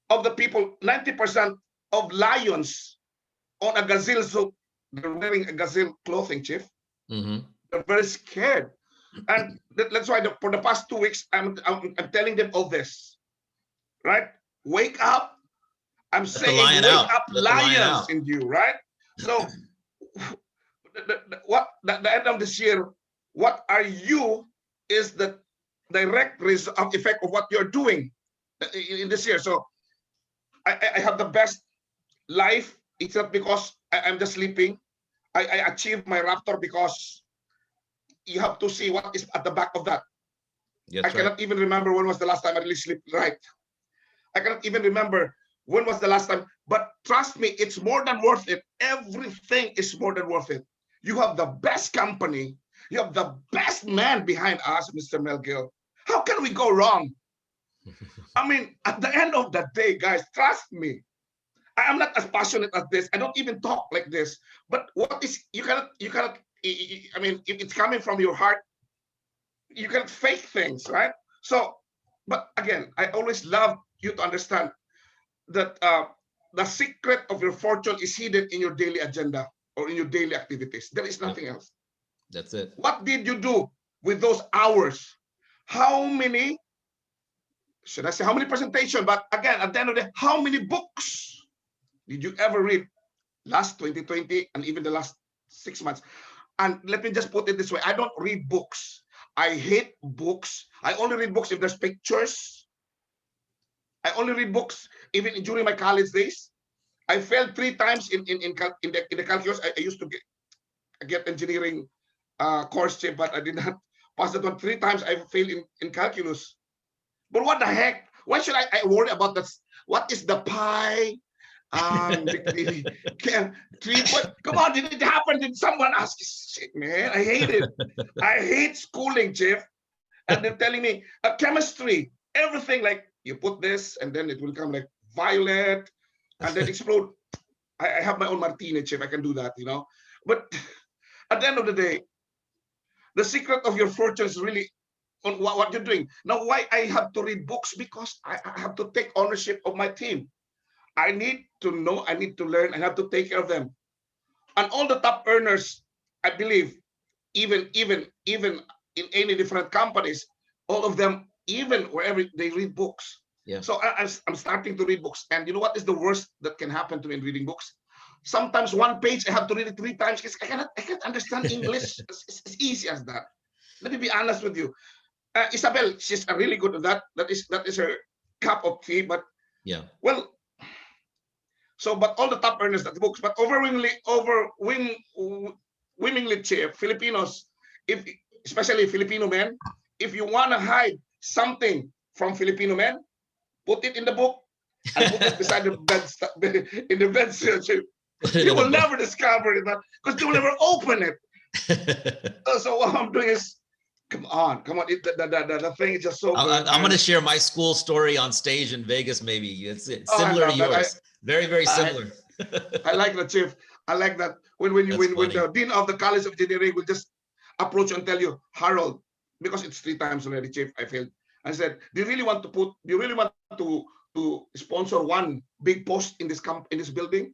of the people, 90% of lions on a gazelle suit. They're wearing a gazelle clothing, Chief. They're very scared. And that's why for the past 2 weeks, I'm telling them all this, right? Wake up. I'm saying, wake up, lions in you, right? So the end of this year, what are you is the direct result effect of what you're doing in this year. So I have the best life. It's not because I'm just sleeping. I achieved my raptor because you have to see what is at the back of that. I cannot even remember when was the last time I really slept right. I cannot even remember when was the last time, but trust me, it's more than worth it. Everything is more than worth it. You have the best company. You have the best man behind us, Mr. Melgill. How can we go wrong? I mean, at the end of the day, guys, trust me. I am not as passionate as this. I don't even talk like this. But what is, you cannot, I mean, if it's coming from your heart, you cannot fake things, right? So, but again, I always love you to understand that the secret of your fortune is hidden in your daily agenda or in your daily activities. There is nothing else. That's it. What did you do with those hours? How many, should I say how many presentation? But again, at the end of the day, how many books did you ever read last 2020 and even the last 6 months? And let me just put it this way. I don't read books. I hate books. I only read books if there's pictures. I only read books even during my college days. I failed 3 times in the calculus. I used to get engineering course, but I did not pass that one. 3 times I failed in calculus. But what the heck? Why should I worry about that? What is the pi? Come on, did it happen? Did someone ask? Shit, man, I hate it. I hate schooling, Chief. And they're telling me chemistry, everything like you put this and then it will come like violet and then explode. I have my own martini, Chief. I can do that, you know. But at the end of the day, the secret of your fortune is really on what you're doing. Now, why I have to read books? Because I have to take ownership of my team. I need to know, I need to learn, I have to take care of them. And all the top earners, I believe, even in any different companies, all of them, even wherever they read books. Yeah. So I'm starting to read books. And you know what is the worst that can happen to me in reading books? Sometimes one page, I have to read it 3 times because I can't understand English. It's as easy as that. Let me be honest with you. Isabel, she's really good at that. That is her cup of tea. But yeah, well, so but all the top earners that books, but overwhelmingly, Chief, Filipinos, especially Filipino men, if you want to hide something from Filipino men, put it in the book and put it beside the bed in the bed, Chief. You will never discover it because they will never open it. So what I'm doing is, come on. The thing is just so good. I'm going to share my school story on stage in Vegas. Maybe it's similar to yours. Very similar. I like that, Chief. I like that when the dean of the College of Engineering will just approach you and tell you, Harold, because it's 3 times already, Chief, I failed. I said, do you really want to sponsor one big post in this building?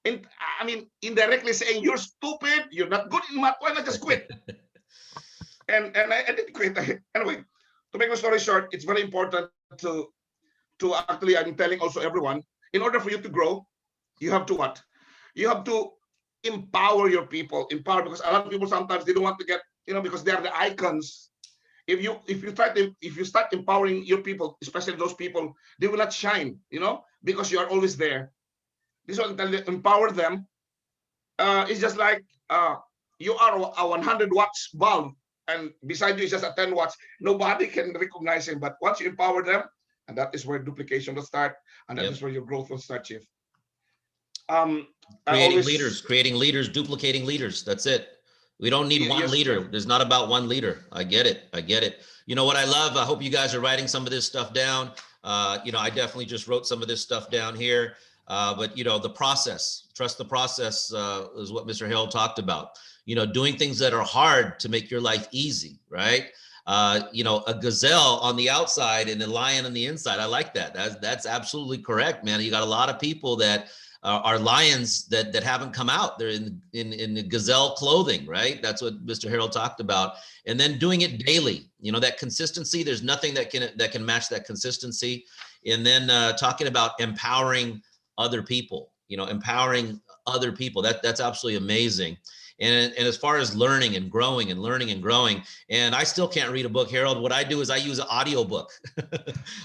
And I mean, indirectly saying you're stupid, you're not good in math, why not just quit? and I didn't quit. Anyway, to make the story short, it's very important to actually, I'm telling also everyone, in order for you to grow, you have to what? You have to empower your people. Empower, because a lot of people sometimes they don't want to get, because they are the icons. If you start empowering your people, especially those people, they will not shine, because you are always there. This is what I tell you, empower them. It's just like you are a 100 watts bulb, and beside you is just a 10 watts. Nobody can recognize him. But once you empower them, and that is where duplication will start, and that is where your growth will start, Chief. Creating leaders, duplicating leaders. That's it. We don't need one leader. There's not about one leader. I get it. You know what I love? I hope you guys are writing some of this stuff down. I definitely just wrote some of this stuff down here. But the process, trust the process is what Mr. Harold talked about. Doing things that are hard to make your life easy, right? A gazelle on the outside and a lion on the inside. I like that. That's absolutely correct, man. You got a lot of people that are lions that haven't come out. They're in the gazelle clothing, right? That's what Mr. Harold talked about. And then doing it daily, you know, that consistency, there's nothing that can match that consistency. And then talking about empowering other people, you know, empowering other people, that's absolutely amazing. And as far as learning and growing and learning and growing, and I still can't read a book, Harold. What I do is I use an audio book.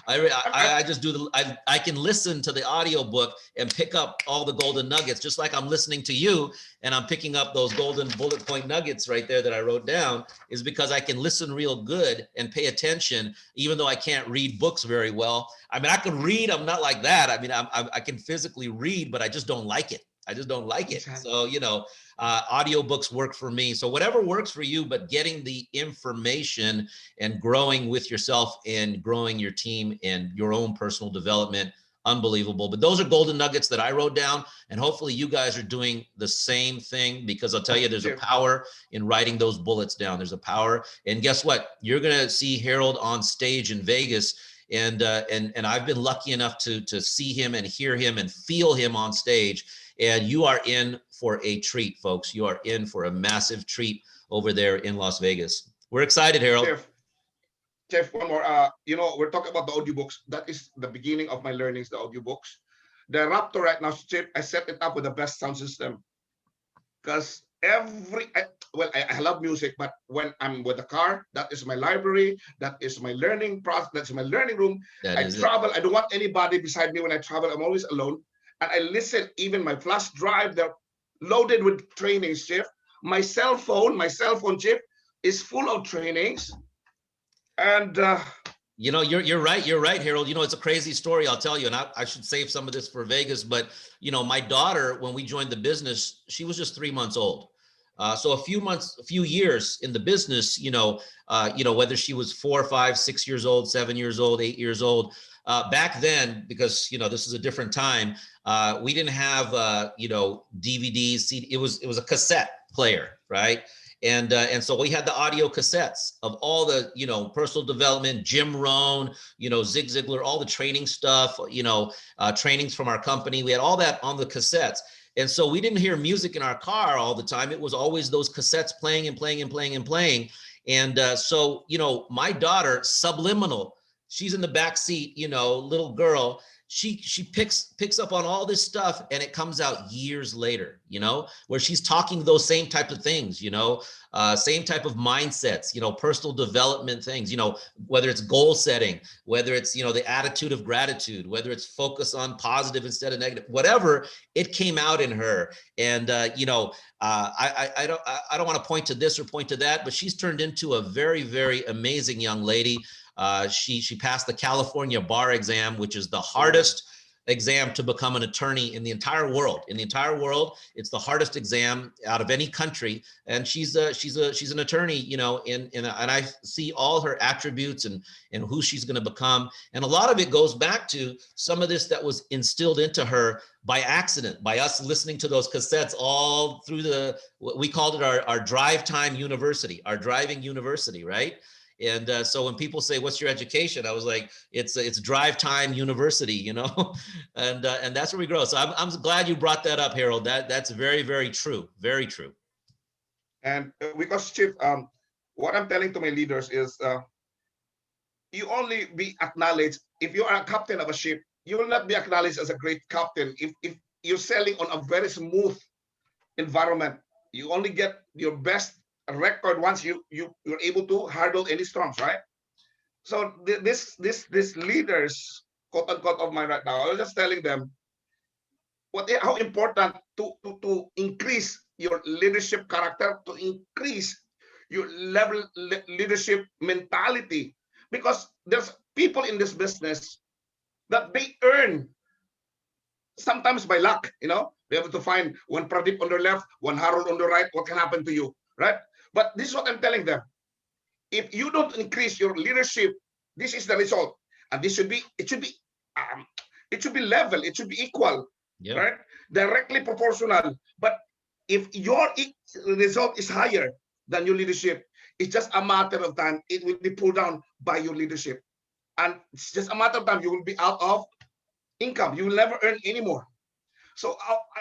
I just do I can listen to the audio book and pick up all the golden nuggets, just like I'm listening to you and I'm picking up those golden bullet point nuggets right there that I wrote down, is because I can listen real good and pay attention, even though I can't read books very well. I mean, I can read, I'm not like that. I mean, I can physically read, but I just don't like it. I just don't like it. So, you know, audiobooks work for me. So whatever works for you, but getting the information and growing with yourself and growing your team and your own personal development, unbelievable. But those are golden nuggets that I wrote down, and hopefully you guys are doing the same thing, because I'll tell you, there's a power in writing those bullets down. There's a power. And guess what? You're going to see Harold on stage in Vegas. And I've been lucky enough to see him and hear him and feel him on stage. And you are in for a treat, folks. You are in for a massive treat over there in Las Vegas. We're excited, Harold. Jeff, one more. You know, we're talking about the audiobooks. That is the beginning of my learnings, the audiobooks. The Raptor right now, Chip, I set it up with the best sound system. Because I love music, but when I'm with the car, that is my library, that is my learning process, that's my learning room. I travel, I don't want anybody beside me when I travel. I'm always alone. And I listen, even my flash drive, they're loaded with trainings, Chip. My cell phone, Chip, is full of trainings. And you know, you're right, Harold. You know, it's a crazy story, I'll tell you, and I should save some of this for Vegas. But you know, my daughter, when we joined the business, she was just 3 months old. So a few years in the business, you know, whether she was 4, 5, 6 years old, 7 years old, 8 years old. Back then, because you know, this is a different time, we didn't have you know, DVDs, CD. It was a cassette player, right? And so we had the audio cassettes of all the, you know, personal development, Jim Rohn, you know, Zig Ziglar, all the training stuff, you know, trainings from our company. We had all that on the cassettes. And so we didn't hear music in our car all the time. It was always those cassettes playing and playing and playing and playing. And so, you know, my daughter, subliminal, she's in the back seat, you know, little girl, she picks up on all this stuff, and it comes out years later, you know, where she's talking those same type of things, you know, same type of mindsets, you know, personal development things, you know, whether it's goal setting, whether it's, you know, the attitude of gratitude, whether it's focus on positive instead of negative, whatever, it came out in her. And you know, I don't want to point to this or point to that, but she's turned into a very, very amazing young lady. She passed the California bar exam, which is the hardest exam to become an attorney in the entire world. In the entire world, it's the hardest exam out of any country. And she's an attorney, you know, and I see all her attributes and who she's going to become. And a lot of it goes back to some of this that was instilled into her by accident, by us listening to those cassettes all through we called it our drive time university, our driving university, right? And so when people say, "What's your education?" I was like, "It's drive time university," you know, and that's where we grow. So I'm glad you brought that up, Harold. That's very, very true, very true. And because Chief, what I'm telling to my leaders is, you only be acknowledged if you are a captain of a ship. You will not be acknowledged as a great captain if you're sailing on a very smooth environment. You only get your best record once you're able to handle any storms, right? So this leaders, quote unquote, of mine right now, I was just telling them how important to increase your leadership character, to increase your leadership mentality, because there's people in this business that they earn sometimes by luck, you know, be able to find one Pradeep on the left, one Harold on the right, what can happen to you, right? But this is what I'm telling them. If you don't increase your leadership, this is the result. And it should be level, it should be equal, right? Directly proportional. But if your result is higher than your leadership, it's just a matter of time. It will be pulled down by your leadership. And it's just a matter of time. You will be out of income. You will never earn anymore. So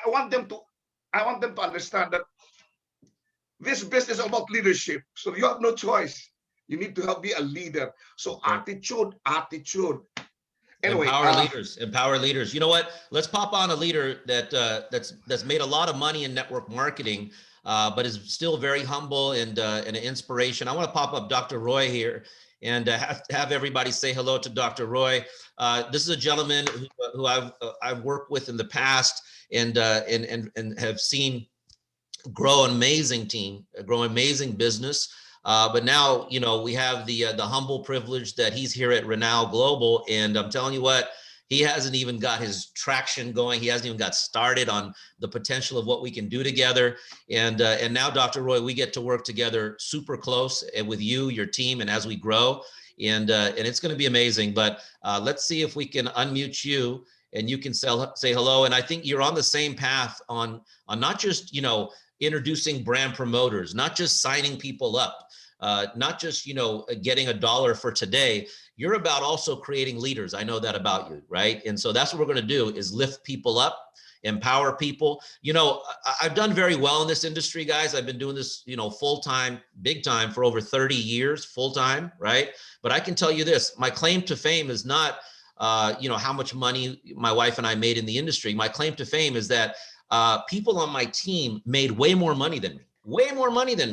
I want them to understand that this business is about leadership. So you have no choice. You need to be a leader. So attitude. Anyway, empower leaders. Empower leaders. You know what? Let's pop on a leader that that's made a lot of money in network marketing, but is still very humble and an inspiration. I want to pop up Dr. Roy here and have everybody say hello to Dr. Roy. This is a gentleman who I've worked with in the past and have seen grow an amazing team, grow amazing business. But now, you know, we have the humble privilege that he's here at Renown Global, and I'm telling you what, he hasn't even got his traction going. He hasn't even got started on the potential of what we can do together. And now, Dr. Roy, we get to work together super close with you, your team, and as we grow, and it's going to be amazing. But let's see if we can unmute you and you can say hello. And I think you're on the same path on not just, you know, introducing brand promoters, not just signing people up, not just, you know, getting $1 for today. You're about also creating leaders. I know that about you, right? And so that's what we're going to do is lift people up, empower people. You know, I've done very well in this industry, guys. I've been doing this, you know, full-time, big time for over 30 years, full-time, right? But I can tell you this, my claim to fame is not, you know, how much money my wife and I made in the industry. My claim to fame is that people on my team made way more money than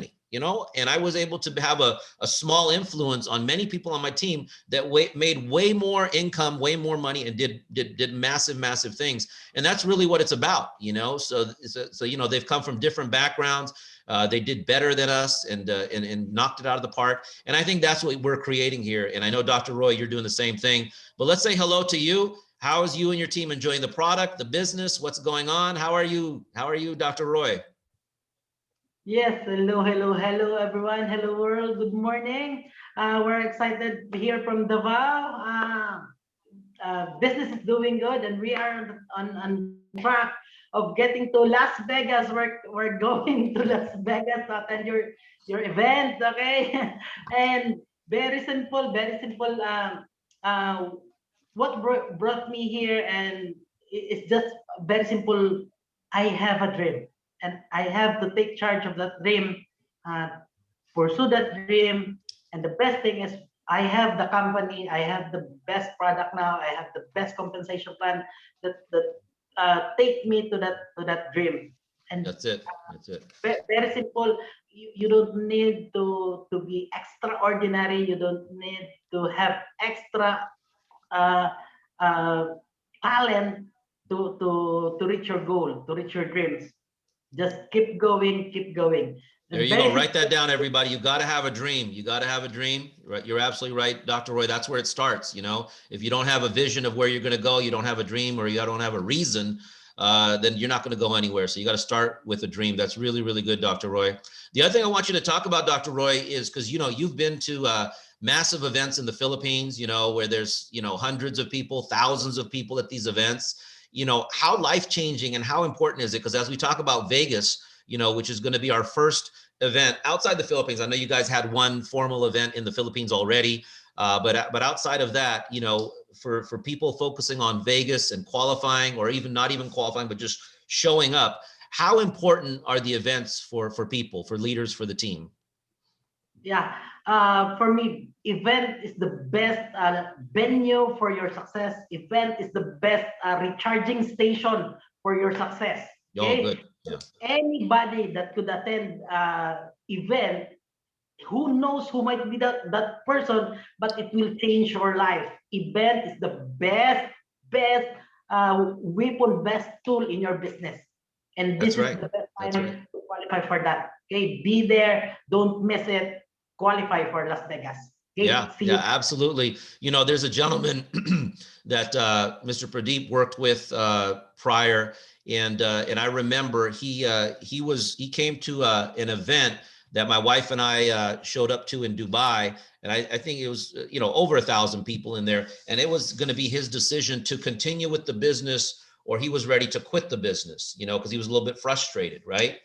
me, you know, and I was able to have a small influence on many people on my team that made way more income, way more money, and did massive things. And that's really what it's about, you know. So you know, they've come from different backgrounds. They did better than us and knocked it out of the park. And I think that's what we're creating here. And I know, Dr. Roy, you're doing the same thing. But let's say hello to you. How is you and your team enjoying the product, the business? What's going on? How are you, Dr. Roy? Yes, hello, everyone. Hello, world. Good morning. We're excited to hear from Davao. Business is doing good, and we are on track of getting to Las Vegas. We're going to Las Vegas to attend your event, okay? And very simple. What brought me here, and it's just very simple. I have a dream, and I have to take charge of that dream, pursue that dream. And the best thing is I have the company, I have the best product now, I have the best compensation plan that take me to that dream. And that's it. Very simple. You don't need to be extraordinary. You don't need to have extra talent to reach your goal, to reach your dreams. Just keep going. There you go. Write that down, everybody. You got to have a dream. You got to have a dream. Right? You're absolutely right, Dr. Roy. That's where it starts. You know, if you don't have a vision of where you're going to go, you don't have a dream, or you don't have a reason, then you're not going to go anywhere. So you got to start with a dream. That's really good, Dr. Roy. The other thing I want you to talk about, Dr. Roy, is because, you know, you've been to massive events in the Philippines, you know, where there's, you know, hundreds of people, thousands of people at these events. You know, how life-changing and how important is it? Because as we talk about Vegas, you know, which is going to be our first event outside the Philippines. I know you guys had one formal event in the Philippines already, but outside of that, you know, for people focusing on Vegas and qualifying, or even not even qualifying, but just showing up, how important are the events for people, for leaders, for the team? Yeah, for me, event is the best venue for your success. Event is the best recharging station for your success. Okay? Oh, good. Yeah. Anybody that could attend event, who knows who might be that person, but it will change your life. Event is the best weapon, best tool in your business. And this is the best time to qualify for that. Okay, be there, don't miss it, qualify for Las Vegas. Okay? Yeah, absolutely. You know, there's a gentleman that Mr. Pradeep worked with prior, and I remember he came to an event that my wife and I showed up to in Dubai, and I think it was, you know, over 1,000 people in there, and it was going to be his decision to continue with the business, or he was ready to quit the business, you know, because he was a little bit frustrated, right?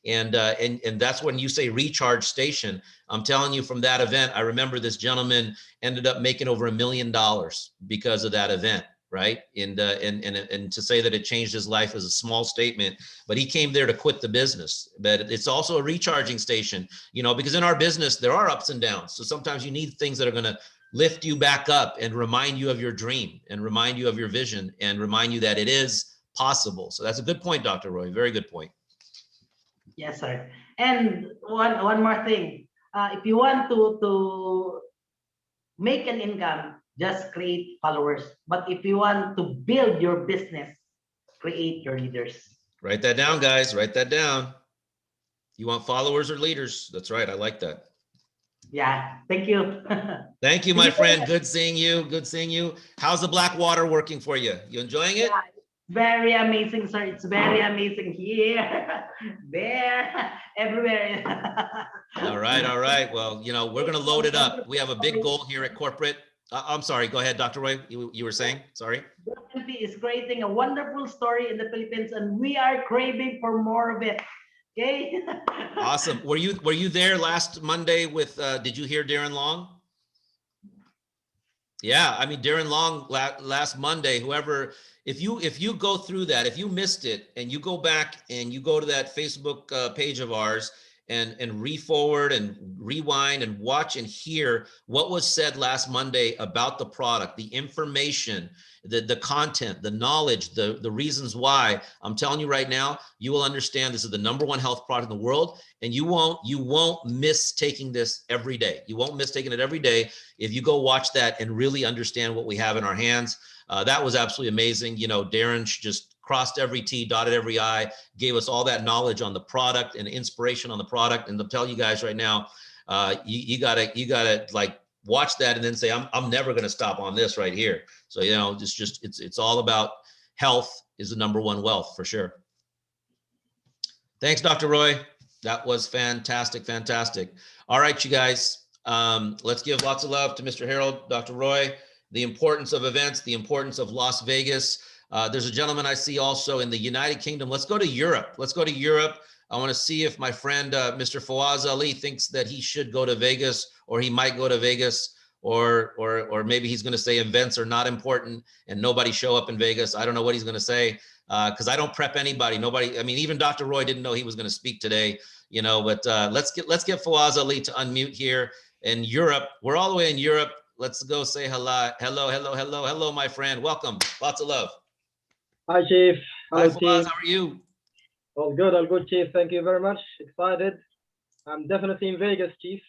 And that's when you say recharge station. I'm telling you, from that event, I remember this gentleman ended up making over $1 million because of that event. right? And to say that it changed his life is a small statement, but he came there to quit the business. But it's also a recharging station, you know, because in our business, there are ups and downs. So sometimes you need things that are going to lift you back up and remind you of your dream and remind you of your vision and remind you that it is possible. So that's a good point, Dr. Roy. Very good point. Yes, sir. And one more thing. If you want to make an income, just create followers. But if you want to build your business, create your leaders. Write that down, guys. Write that down. You want followers or leaders? That's right. I like that. Yeah. Thank you. Thank you, my friend. Good seeing you. Good seeing you. How's the black water working for you? You enjoying it? Yeah, very amazing, sir. It's very amazing here, there, everywhere. All right. All right. Well, you know, we're going to load it up. We have a big goal here at corporate. I'm sorry. Go ahead, Dr. Roy. You were saying? Sorry. Definitely is creating a wonderful story in the Philippines, and we are craving for more of it. Okay. Awesome. Were you there last Monday with? Did you hear Darren Long? Yeah, I mean Darren Long last Monday. Whoever, if you go through that, if you missed it, and you go back and you go to that Facebook page of ours and re-forward and rewind and watch and hear what was said last Monday about the product, the information, the content, the knowledge, the reasons why. I'm telling you right now, you will understand this is the #1 health product in the world, and you won't miss taking this every day. You won't miss taking it every day if you go watch that and really understand what we have in our hands. That was absolutely amazing. You know, Darren just crossed every T, dotted every I, gave us all that knowledge on the product and inspiration on the product. And I'll tell you guys right now, you gotta like watch that and then say, I'm never gonna stop on this right here. So, you know, it's all about health is the #1 wealth for sure. Thanks, Dr. Roy. That was fantastic, fantastic. All right, you guys, let's give lots of love to Mr. Harold, Dr. Roy, the importance of events, the importance of Las Vegas. There's a gentleman I see also in the United Kingdom. Let's go to Europe. Let's go to Europe. I want to see if my friend, Mr. Fawaz Ali, thinks that he should go to Vegas, or he might go to Vegas, or maybe he's going to say events are not important and nobody show up in Vegas. I don't know what he's going to say, because I don't prep anybody. Nobody. I mean, even Dr. Roy didn't know he was going to speak today. You know, but let's get Fawaz Ali to unmute here in Europe. We're all the way in Europe. Let's go say hello, my friend. Welcome. Lots of love. Hi, Chief. Hello, Hi, Fawaz. Chief. How are you? All good, Chief. Thank you very much. Excited. I'm definitely in Vegas, Chief.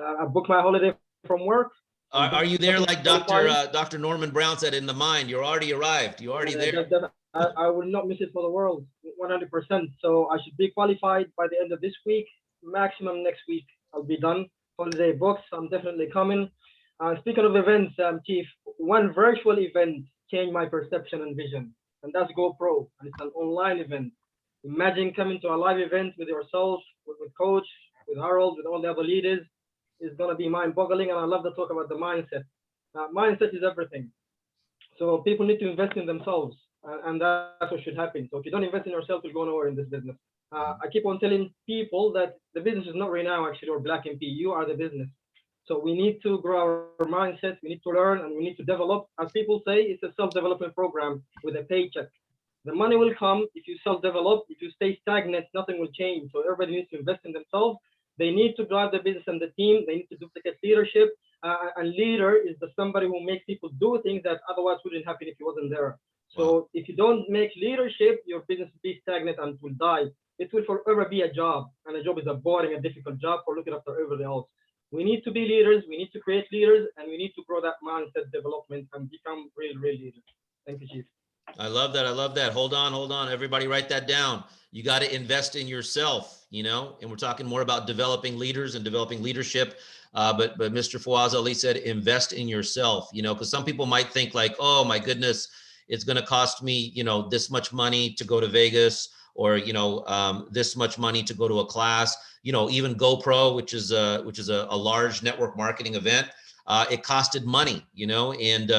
I booked my holiday from work. Are you there like Dr. Norman Brown said in The Mind? You're already arrived. You're already there. I will not miss it for the world, 100%. So I should be qualified by the end of this week. Maximum next week, I'll be done. Holiday books. I'm definitely coming. Speaking of events, Chief, one virtual event changed my perception and vision, and that's GoPro, and it's an online event. Imagine coming to a live event with yourself, with Coach, with Harold, with all the other leaders. It's going to be mind-boggling, and I love to talk about the mindset. Mindset is everything. So people need to invest in themselves, and that's what should happen. So if you don't invest in yourself, you'll go nowhere in this business. I keep on telling people that the business is not right now, actually, or Black MP. You are the business. So we need to grow our mindset, we need to learn, and we need to develop. As people say, it's a self-development program with a paycheck. The money will come if you self-develop. If you stay stagnant, nothing will change. So everybody needs to invest in themselves. They need to drive the business and the team. They need to duplicate leadership. A leader is somebody who makes people do things that otherwise wouldn't happen if he wasn't there. So if you don't make leadership, your business will be stagnant and will die. It will forever be a job, and a job is a boring and difficult job for looking after everything else. We need to be leaders, we need to create leaders, and we need to grow that mindset development and become real leaders. Thank you, Chief. I love that. I love that. Hold on. Everybody write that down. You got to invest in yourself, you know, and we're talking more about developing leaders and developing leadership. But Mr. Fawaz Ali said, invest in yourself, you know, because some people might think like, oh my goodness, it's going to cost me, you know, this much money to go to Vegas, or, you know, this much money to go to a class, you know, even GoPro, which is a large network marketing event. It costed money, you know, and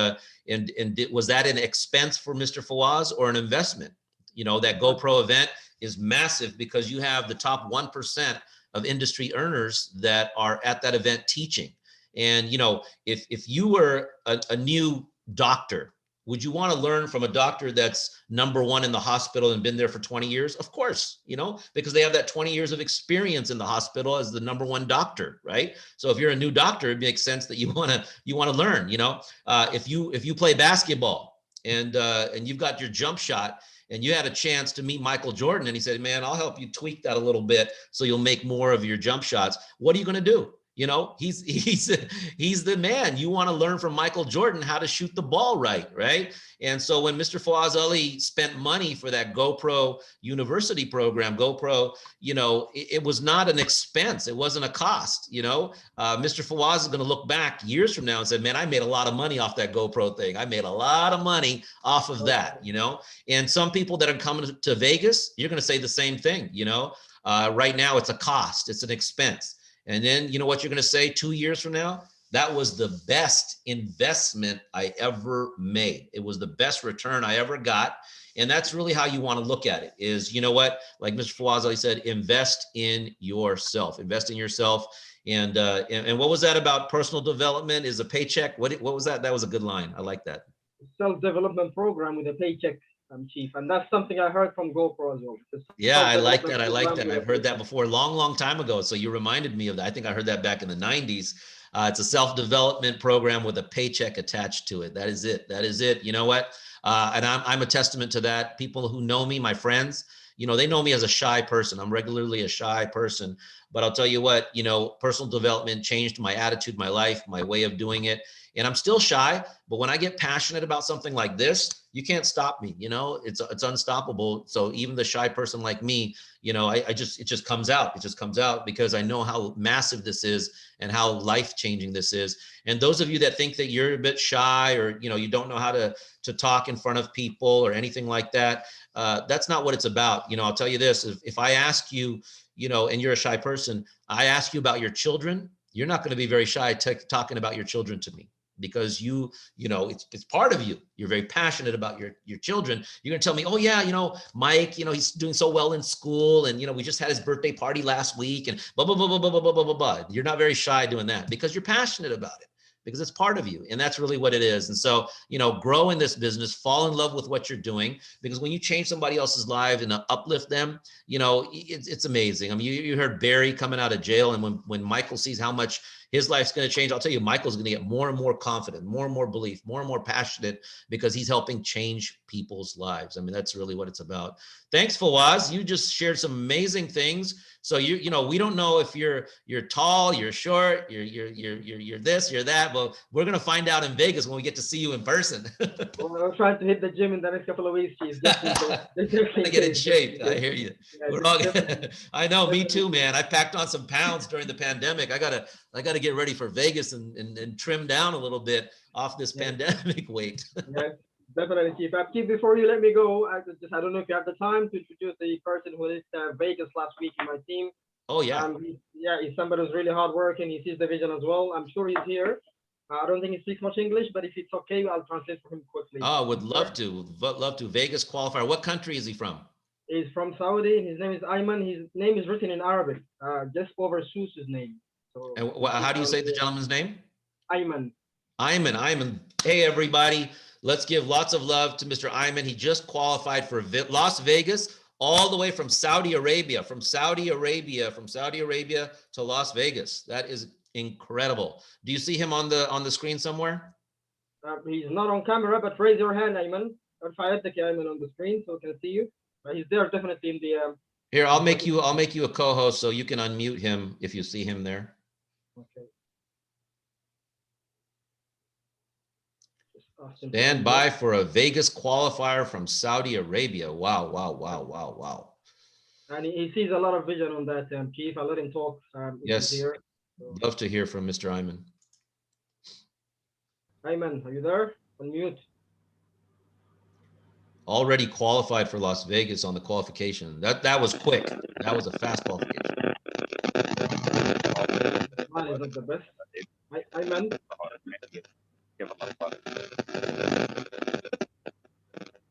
was that an expense for Mr. Fawaz or an investment? You know, that GoPro event is massive because you have the top 1% of industry earners that are at that event teaching. And, you know, if you were a new doctor Would you want to learn from a doctor that's #1 in the hospital and been there for 20 years? Of course, you know, because they have that 20 years of experience in the hospital as the #1 doctor, right? So if you're a new doctor, it makes sense that you want to learn, you know. If you play basketball and you've got your jump shot and you had a chance to meet Michael Jordan and he said, man, I'll help you tweak that a little bit so you'll make more of your jump shots. What are you going to do? You know, he's the man. You want to learn from Michael Jordan how to shoot the ball right? And so when Mr. Fawaz Ali spent money for that GoPro University program, GoPro, you know, it was not an expense. It wasn't a cost, you know. Mr. Fawaz is going to look back years from now and say, man, I made a lot of money off that GoPro thing. I made a lot of money off of that, you know. And some people that are coming to Vegas, you're going to say the same thing, you know. Right now, it's a cost. It's an expense. And then, you know what you're going to say 2 years from now? That was the best investment I ever made. It was the best return I ever got. And that's really how you want to look at it is, you know what, like Mr. Fawaz Ali said, invest in yourself, invest in yourself. And what was that about personal development is a paycheck? What was that? That was a good line. I like that. Self-development program with a paycheck, Chief. And that's something I heard from GoPro as well. Yeah, I like that. I like that. I've heard that before a long time ago. So you reminded me of that. I think I heard that back in the 90s. It's a self-development program with a paycheck attached to it. That is it. That is it. You know what? And I'm a testament to that. People who know me, my friends, you know, they know me as a shy person. I'm regularly a shy person. But I'll tell you what, you know, personal development changed my attitude, my life, my way of doing it. And I'm still shy, but when I get passionate about something like this, you can't stop me. You know, it's unstoppable. So even the shy person like me, you know, it just comes out. It just comes out because I know how massive this is and how life-changing this is. And those of you that think that you're a bit shy or, you know, you don't know how to talk in front of people or anything like that, that's not what it's about. You know, I'll tell you this, if I ask you, you know, and you're a shy person, I ask you about your children, you're not going to be very shy talking about your children to me. Because you know, it's part of you. You're very passionate about your children. You're gonna tell me, oh yeah, you know, Mike, you know, he's doing so well in school, and you know, we just had his birthday party last week, and blah blah blah blah blah blah blah blah blah. You're not very shy doing that because you're passionate about it, because it's part of you, and that's really what it is. And so, you know, grow in this business, fall in love with what you're doing, because when you change somebody else's life and uplift them, you know, it's amazing. I mean, you heard Barry coming out of jail, and when Michael sees how much his life's going to change, I'll tell you, Michael's going to get more and more confident, more and more belief, more and more passionate, because he's helping change people's lives. I mean, that's really what it's about. Thanks, Fawaz. You just shared some amazing things. So you know, we don't know if you're tall, you're short, you're this, you're that. Well, we're gonna find out in Vegas when we get to see you in person. Well, I'm trying to hit the gym in the next couple of weeks, Chief. Just to get in shape. I hear you. Yeah, We're all. I know, me too, man. I packed on some pounds during the pandemic. I gotta get ready for Vegas and trim down a little bit off this pandemic weight. Yeah, definitely, Chief. Chief, before you let me go, I don't know if you have the time to introduce the person who is Vegas last week in my team. Oh yeah. He's somebody who's really hardworking. He sees the vision as well. I'm sure he's here. I don't think he speaks much English, but if it's okay, I'll translate for him quickly. Oh, would love to. Love to. Vegas qualifier. What country is he from? He's from Saudi. His name is Ayman. His name is written in Arabic. Just over Sue's name. So. And how do you say the gentleman's name? Ayman. Ayman. Hey, everybody. Let's give lots of love to Mr. Ayman. He just qualified for Las Vegas, all the way from Saudi Arabia to Las Vegas. That is incredible. Do you see him on the screen somewhere? He's not on camera, but raise your hand, Ayman. Or Ayman on the screen so we can see you. But he's there definitely in the. Here, I'll make you a co-host so you can unmute him if you see him there. Okay. Stand by for a Vegas qualifier from Saudi Arabia. Wow. And he sees a lot of vision on that, Chief. I'll let him talk. Yes. Here, so. Love to hear from Mr. Ayman. Ayman, are you there? Unmute. Already qualified for Las Vegas on the qualification. That was quick. That was a fast qualification. Mine is not the best. Ayman.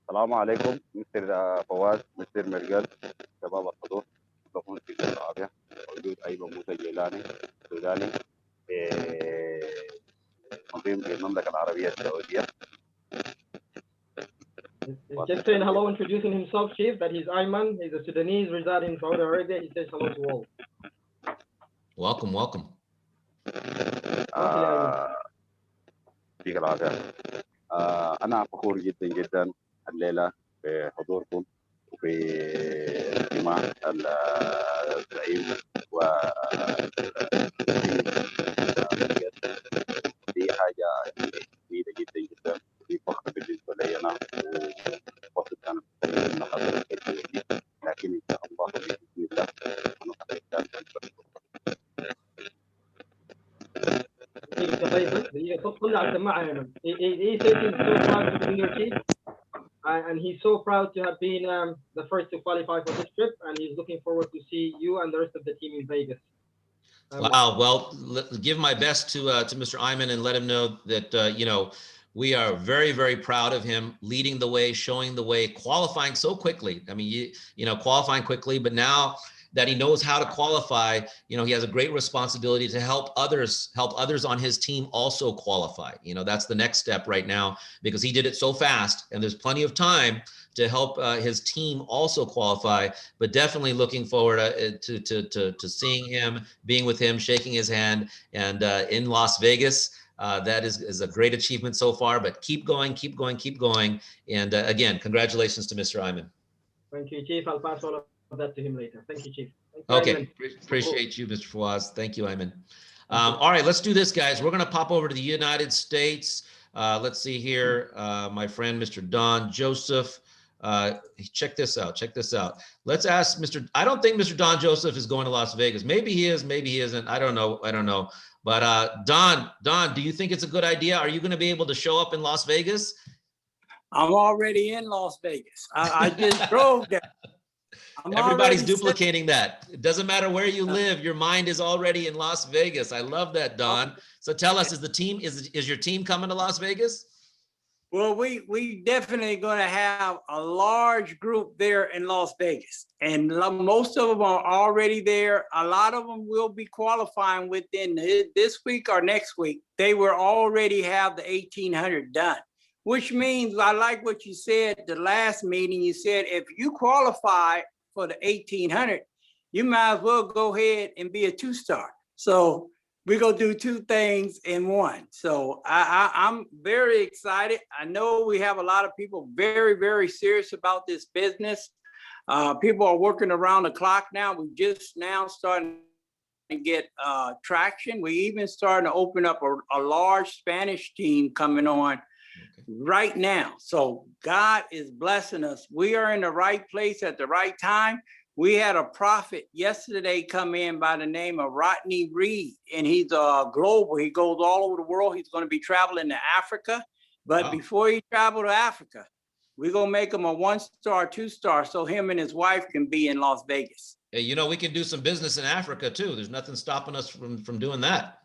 السلام عليكم مستر فواز مستر مرقل شباب الحضور بكون في العربية وجود أيمن موسى جيلاني سوداني مقيم في المملكة العربية السعودية Just saying hello, introducing himself, Chief, that he's Ayman. He's a Sudanese residing in Saudi Arabia. He says hello to all. Welcome, welcome. يعطيك العافية. أنا فخور جدا جدا الليلة بحضوركم وفي اجتماع الزعيم و دي حاجة جميلة جدا جدا، دي فخر بالنسبة لي أنا، وفخر أنا بتكلم من حضرتك دي، لكن إن شاء الله بإذن الله أنا طلع السماعة يا من. He says he's so proud to be your chief, and he's so proud to have been the first to qualify for this trip, and he's looking forward to see you and the rest of the team in Vegas. Wow. Well, give my best to Mr. Ayman and let him know that, you know, we are very, very proud of him leading the way, showing the way, qualifying so quickly. I mean, you know, qualifying quickly, but now that he knows how to qualify, you know, he has a great responsibility to help others on his team also qualify. You know, that's the next step right now, because he did it so fast and there's plenty of time to help his team also qualify, but definitely looking forward to seeing him, being with him, shaking his hand, and in Las Vegas. That is a great achievement so far, but keep going, keep going, keep going. And again, congratulations to Mr. Ayman. Thank you, Chief. I'll pass all of that to him later. Thank you, Chief. Okay, appreciate you, Mr. Fawaz. Thank you, Ayman. All right, let's do this, guys. We're gonna pop over to the United States. Let's see here, my friend, Mr. Don Joseph. Check this out, check this out. Let's ask Mr. I don't think Mr. Don Joseph is going to Las Vegas. Maybe he is, maybe he isn't. I don't know, I don't know. But Don, do you think it's a good idea? Are you gonna be able to show up in Las Vegas? I'm already in Las Vegas. I just drove there. Everybody's duplicating that. It doesn't matter where you live. Your mind is already in Las Vegas. I love that, Don. So tell us, is your team coming to Las Vegas? Well, we definitely going to have a large group there in Las Vegas, and most of them are already there. A lot of them will be qualifying within this week or next week. They will already have the 1800 done, which means, I like what you said the last meeting. You said if you qualify for the 1800, you might as well go ahead and be a 2-star. So we're gonna do 2 things in one. So I'm very excited. I know we have a lot of people very, very serious about this business. People are working around the clock now. We just now starting to get traction. We even starting to open up a large Spanish team coming on right now. So God is blessing us. We are in the right place at the right time. We had a prophet yesterday come in by the name of Rodney Reed, and he's global. He goes all over the world. He's going to be traveling to Africa. But before he traveled to Africa, we're going to make him a 1-star, 2-star, so him and his wife can be in Las Vegas. Hey, you know, we can do some business in Africa too. There's nothing stopping us from doing that.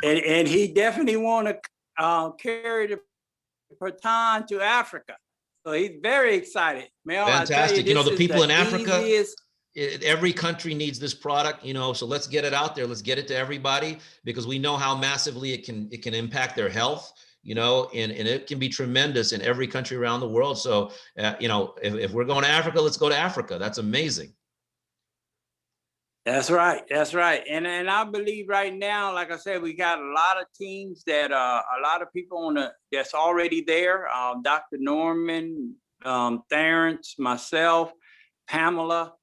And he definitely want to carry the baton to Africa. So he's very excited. Man, fantastic. You know, the people in Africa, every country needs this product, you know, so let's get it out there. Let's get it to everybody, because we know how massively it can impact their health, you know, and it can be tremendous in every country around the world. So, you know, if we're going to Africa, let's go to Africa. That's amazing. That's right. That's right. And I believe right now, like I said, we got a lot of teams that a lot of people that's already there. Dr. Norman, Terrence, myself, Pamela.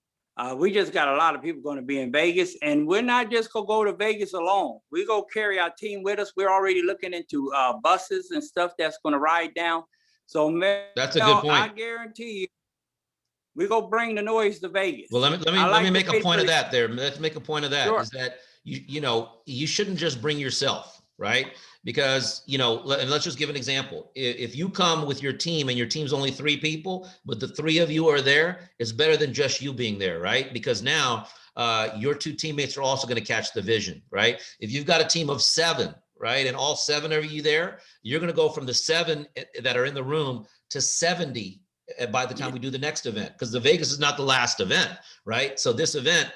We just got a lot of people going to be in Vegas, and we're not just going to go to Vegas alone. We go carry our team with us. We're already looking into buses and stuff that's going to ride down. So that's a good point. I guarantee you, we go bring the noise to Vegas. Well, let me make a point of that there. Let's make a point of that. Sure. Is that you know, you shouldn't just bring yourself, right? Because, you know, and let's just give an example. If you come with your team and your team's only 3 people, but the 3 of you are there, it's better than just you being there, right? Because now your 2 teammates are also going to catch the vision, right? If you've got a team of 7, right, and all 7 of you there, you're going to go from the 7 that are in the room to 70 by the time we do the next event, because the Vegas is not the last event, right? So this event,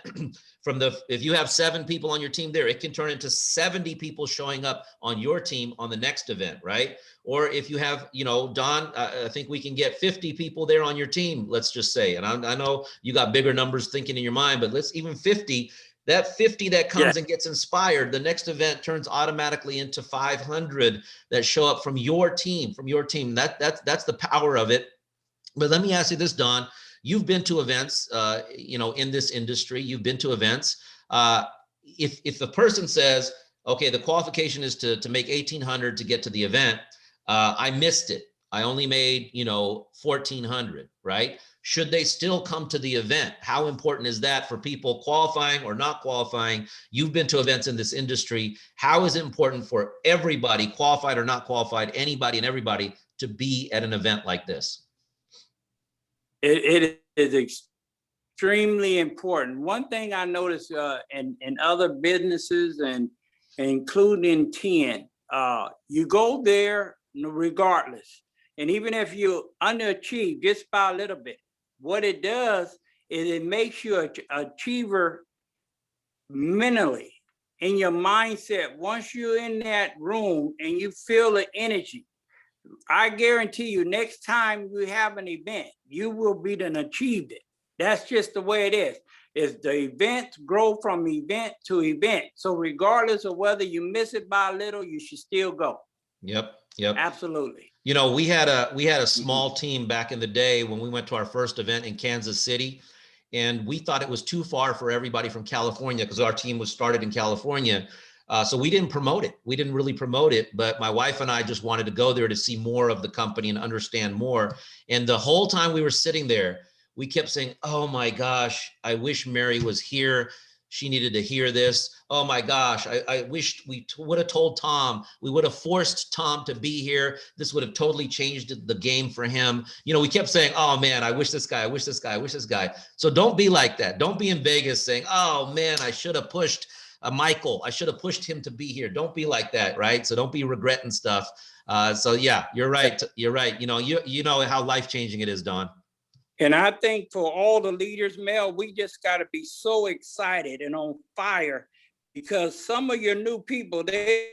if you have 7 people on your team there, it can turn into 70 people showing up on your team on the next event, right? Or if you have, Don, I think we can get 50 people there on your team, let's just say. And I know you got bigger numbers thinking in your mind, but let's even 50. That 50 that comes and gets inspired, the next event turns automatically into 500 that show up from your team, That's the power of it. But let me ask you this, Don. You've been to events, in this industry. You've been to events. If the person says, okay, the qualification is to make 1,800 to get to the event, I missed it. I only made 1,400, right? Should they still come to the event? How important is that for people qualifying or not qualifying? You've been to events in this industry. How is it important for everybody, qualified or not qualified, anybody and everybody, to be at an event like this? It is extremely important. One thing I noticed in other businesses and including 10, you go there regardless. And even if you underachieve just by a little bit, what it does is it makes you an achiever mentally, in your mindset. Once you're in that room and you feel the energy, I guarantee you next time we have an event, you will be done achieved it. That's just the way it is. Is the events grow from event to event. So regardless of whether you miss it by a little, you should still go. Yep. Absolutely. We had a small team back in the day when we went to our first event in Kansas City, and we thought it was too far for everybody from California because our team was started in California. So we didn't promote it. We didn't really promote it, but my wife and I just wanted to go there to see more of the company and understand more. And the whole time we were sitting there, we kept saying, oh my gosh, I wish Mary was here. She needed to hear this. Oh my gosh, I wished we would have told Tom. We would have forced Tom to be here. This would have totally changed the game for him. We kept saying, oh man, I wish this guy, I wish this guy, I wish this guy. So don't be like that. Don't be in Vegas saying, oh man, I should have pushed Michael. I should have pushed him to be here. Don't be like that, right? So don't be regretting stuff. So yeah, you're right. You're right. You know how life-changing it is, Don. And I think for all the leaders, Mel, we just got to be so excited and on fire, because some of your new people, they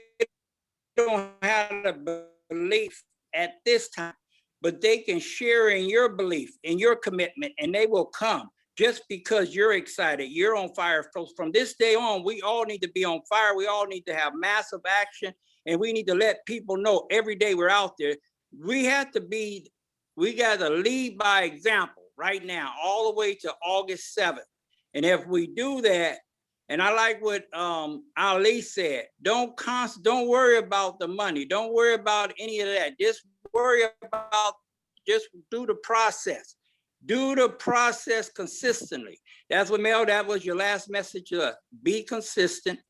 don't have a belief at this time, but they can share in your belief, in your commitment, and they will come just because you're excited, you're on fire. So from this day on, we all need to be on fire. We all need to have massive action, and we need to let people know every day we're out there. We got to lead by example right now, all the way to August 7th. And if we do that, and I like what Ali said, don't worry about the money. Don't worry about any of that. Just do the process. Do the process consistently. That's what, Mel, that was your last message to us. Be consistent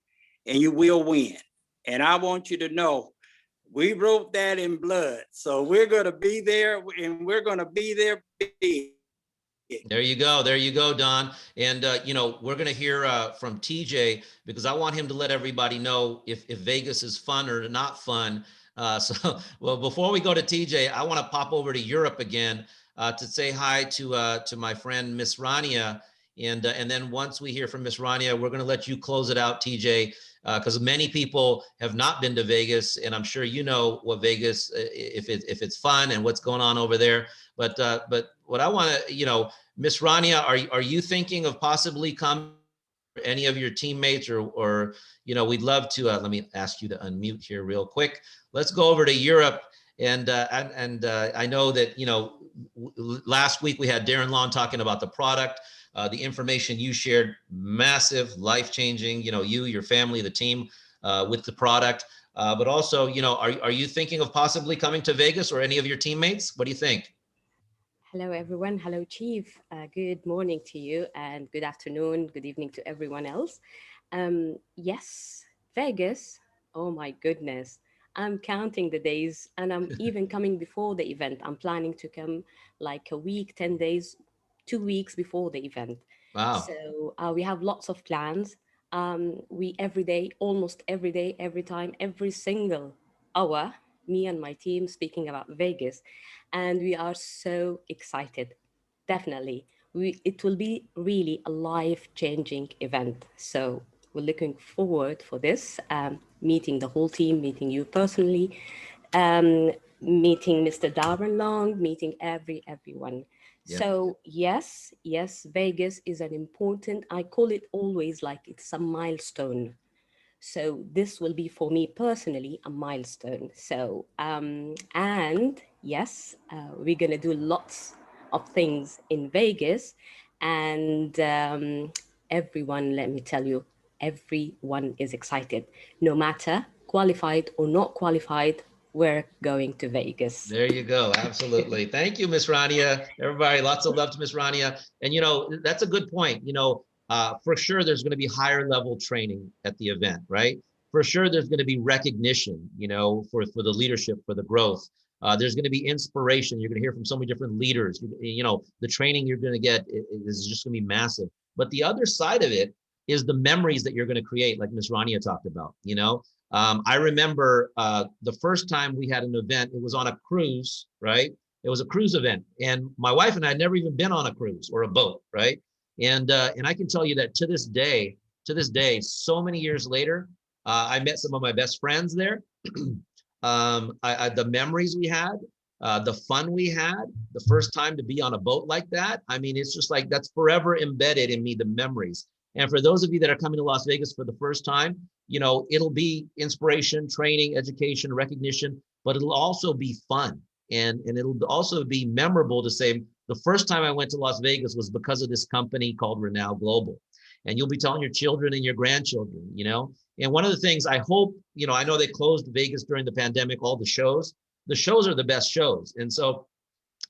and you will win. And I want you to know, we wrote that in blood. So we're going to be there, and we're going to be there big. There you go, Don. And we're going to hear from TJ, because I want him to let everybody know if Vegas is fun or not fun. Well, before we go to TJ, I want to pop over to Europe again to say hi to my friend Miss Rania. And then once we hear from Miss Rania, we're going to let you close it out, TJ, because many people have not been to Vegas, and I'm sure you know what Vegas, if it's fun and what's going on over there. But what I want to, Miss Rania, are you thinking of possibly coming? Any of your teammates, or we'd love to. Let me ask you to unmute here real quick. Let's go over to Europe, and I know that last week we had Darren Long talking about the product. The information you shared, massive, life-changing, you, your family, the team with the product. But also, are you thinking of possibly coming to Vegas, or any of your teammates? What do you think? Hello, everyone. Hello, Chief. Good morning to you, and good afternoon, good evening to everyone else. Yes, Vegas. Oh my goodness. I'm counting the days, and I'm even coming before the event. I'm planning to come like a week, 10 days, 2 weeks before the event. Wow. So we have lots of plans. We every day, almost every day, every time, every single hour, me and my team speaking about Vegas, and we are so excited. Definitely. It will be really a life-changing event. So we're looking forward for this, meeting the whole team, meeting you personally, meeting Mr. Darren Long, meeting everyone. Yeah. So yes, Vegas is an important, I call it always like it's a milestone. So this will be for me personally a milestone. So and yes, we're gonna do lots of things in Vegas, and everyone, let me tell you, everyone is excited. No matter qualified or not qualified, we're going to Vegas. There you go. Absolutely. Thank you, Miss Rania. Everybody, lots of love to Miss Rania. And that's a good point. For sure, there's going to be higher level training at the event, right? For sure, there's going to be recognition, for the leadership, for the growth. There's going to be inspiration. You're going to hear from so many different leaders. The training you're going to get is just going to be massive. But the other side of it is the memories that you're going to create, like Miss Rania talked about. I remember the first time we had an event, it was on a cruise, right? It was a cruise event. And my wife and I had never even been on a cruise or a boat, right? And I can tell you that to this day, so many years later, I met some of my best friends there. The memories we had, the fun we had, the first time to be on a boat like that. I mean, it's just like, that's forever embedded in me, the memories. And for those of you that are coming to Las Vegas for the first time, it'll be inspiration, training, education, recognition, but it'll also be fun. And it'll also be memorable to say, the first time I went to Las Vegas was because of this company called Renow Global. And you'll be telling your children and your grandchildren, And one of the things I hope, I know they closed Vegas during the pandemic, all the shows are the best shows. And so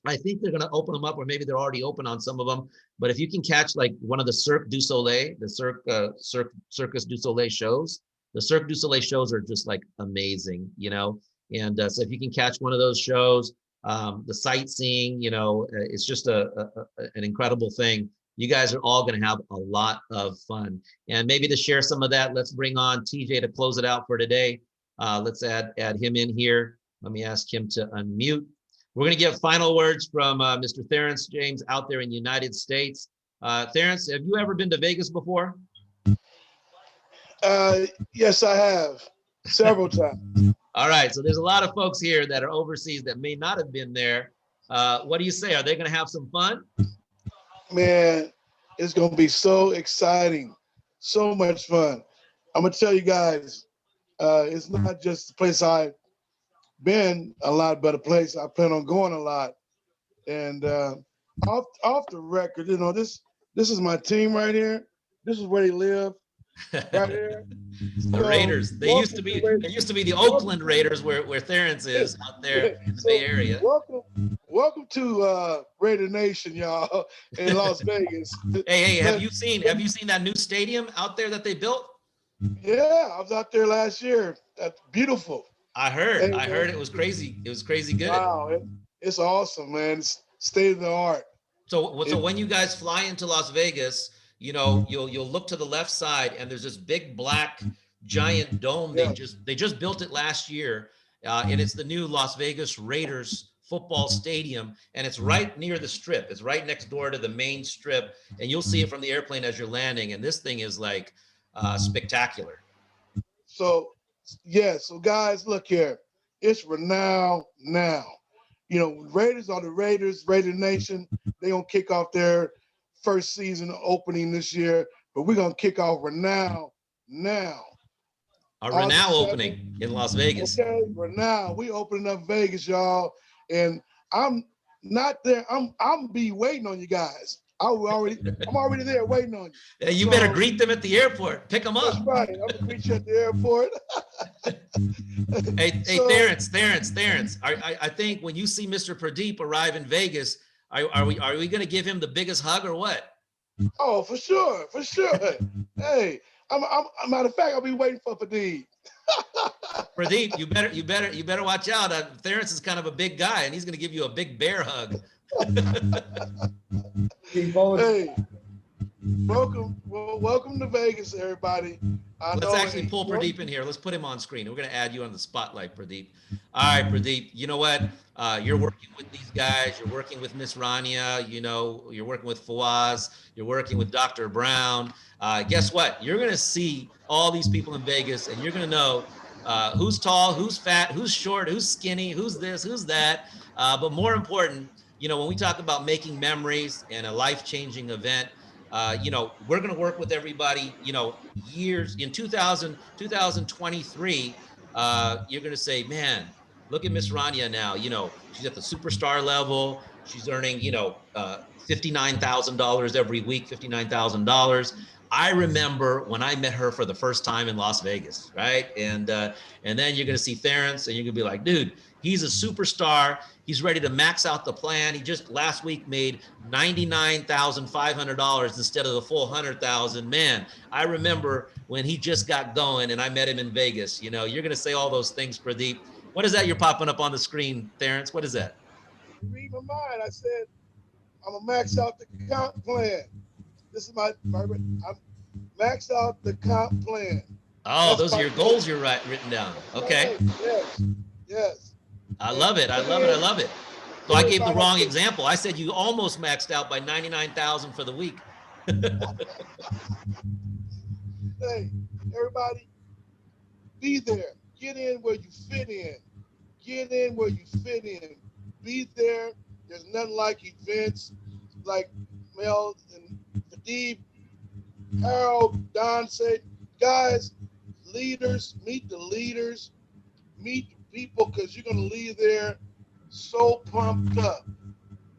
I think they're going to open them up, or maybe they're already open on some of them. But if you can catch like one of the Cirque du Soleil, the Circus du Soleil shows, the Cirque du Soleil shows are just like amazing, And so if you can catch one of those shows, the sightseeing, it's just an incredible thing. You guys are all going to have a lot of fun. And maybe to share some of that, let's bring on TJ to close it out for today. Let's add him in here. Let me ask him to unmute. We're going to get final words from Mr. Terrence James out there in the United States. Terrence, have you ever been to Vegas before? Yes, I have several times. All right. So there's a lot of folks here that are overseas that may not have been there. What do you say? Are they going to have some fun? Man, it's going to be so exciting. So much fun. I'm going to tell you guys, it's not just the place I've been a lot, but a place I plan on going a lot. And off the record, this is my team right here. This is where they live. Right here. The Raiders. They used to be the Oakland Raiders where Terrence is out there in the Bay Area. Welcome to Raider Nation, y'all, in Las Vegas. Hey, have you seen that new stadium out there that they built? Yeah, I was out there last year. That's beautiful. I heard it was crazy. It was crazy good. Wow, it's awesome, man. It's state of the art. So when you guys fly into Las Vegas, you'll look to the left side and there's this big black giant dome. Yeah. They just built it last year, and it's the new Las Vegas Raiders football stadium, and it's right near the strip. It's right next door to the main strip, and you'll see it from the airplane as you're landing. And this thing is like spectacular. So guys, look here. It's Renow now. Raiders are the Raiders, Raider Nation. They're going to kick off their first season opening this year, but we're going to kick off Renow now. A Renow opening in Las Vegas. Okay, Renow. We opening up Vegas, y'all. And I'm not there. I'm be waiting on you guys. I'm already there waiting on you. You better greet them at the airport. Pick them up. That's right. I'm going to greet you at the airport. Hey, Terrence. I think when you see Mr. Pradeep arrive in Vegas, are we going to give him the biggest hug or what? Oh, for sure. Hey, matter of fact, I'll be waiting for Pradeep. Pradeep, you better watch out. Terrence is kind of a big guy, and he's going to give you a big bear hug. Hey, Welcome, well, welcome to Vegas, everybody. Let's actually pull Pradeep in here. Let's put him on screen. We're going to add you on the spotlight, Pradeep. All right, Pradeep. You know what? You're working with these guys. You're working with Miss Rania. You know, you're working with Fawaz. You're working with Dr. Brown. Guess what? You're going to see all these people in Vegas, and you're going to know who's tall, who's fat, who's short, who's skinny, who's this, who's that. But more important, you know, when we talk about making memories and a life-changing event, you know, we're going to work with everybody, you know, years in 2023, you're going to say, man, look at Miss Rania now. You know, she's at the superstar level. She's earning, you know, $59,000 every week, $59,000. I remember when I met her for the first time in Las Vegas, right? And then you're going to see Terrence, and you're going to be like, dude, he's a superstar. He's ready to max out the plan. He just last week made $99,500 instead of the full 100,000. Man, I remember when he just got going and I met him in Vegas. You know, you're going to say all those things, Pradeep. What is that you're popping up on the screen, Terrence? What is that? Read my mind. I said, I'm going to max out the comp plan. This is my I'm max out the comp plan. Oh, that's those are your goals you're written down. Okay. Yes. Yes. I love it. I love it. I love it. So I gave the wrong example. I said you almost maxed out by 99,000 for the week. Hey, everybody, be there. Get in where you fit in. Get in where you fit in. Be there. There's nothing like events like Mel and Pradeep, Harold, Don said, guys, leaders, meet the leaders, meet the people, because you're going to leave there so pumped up.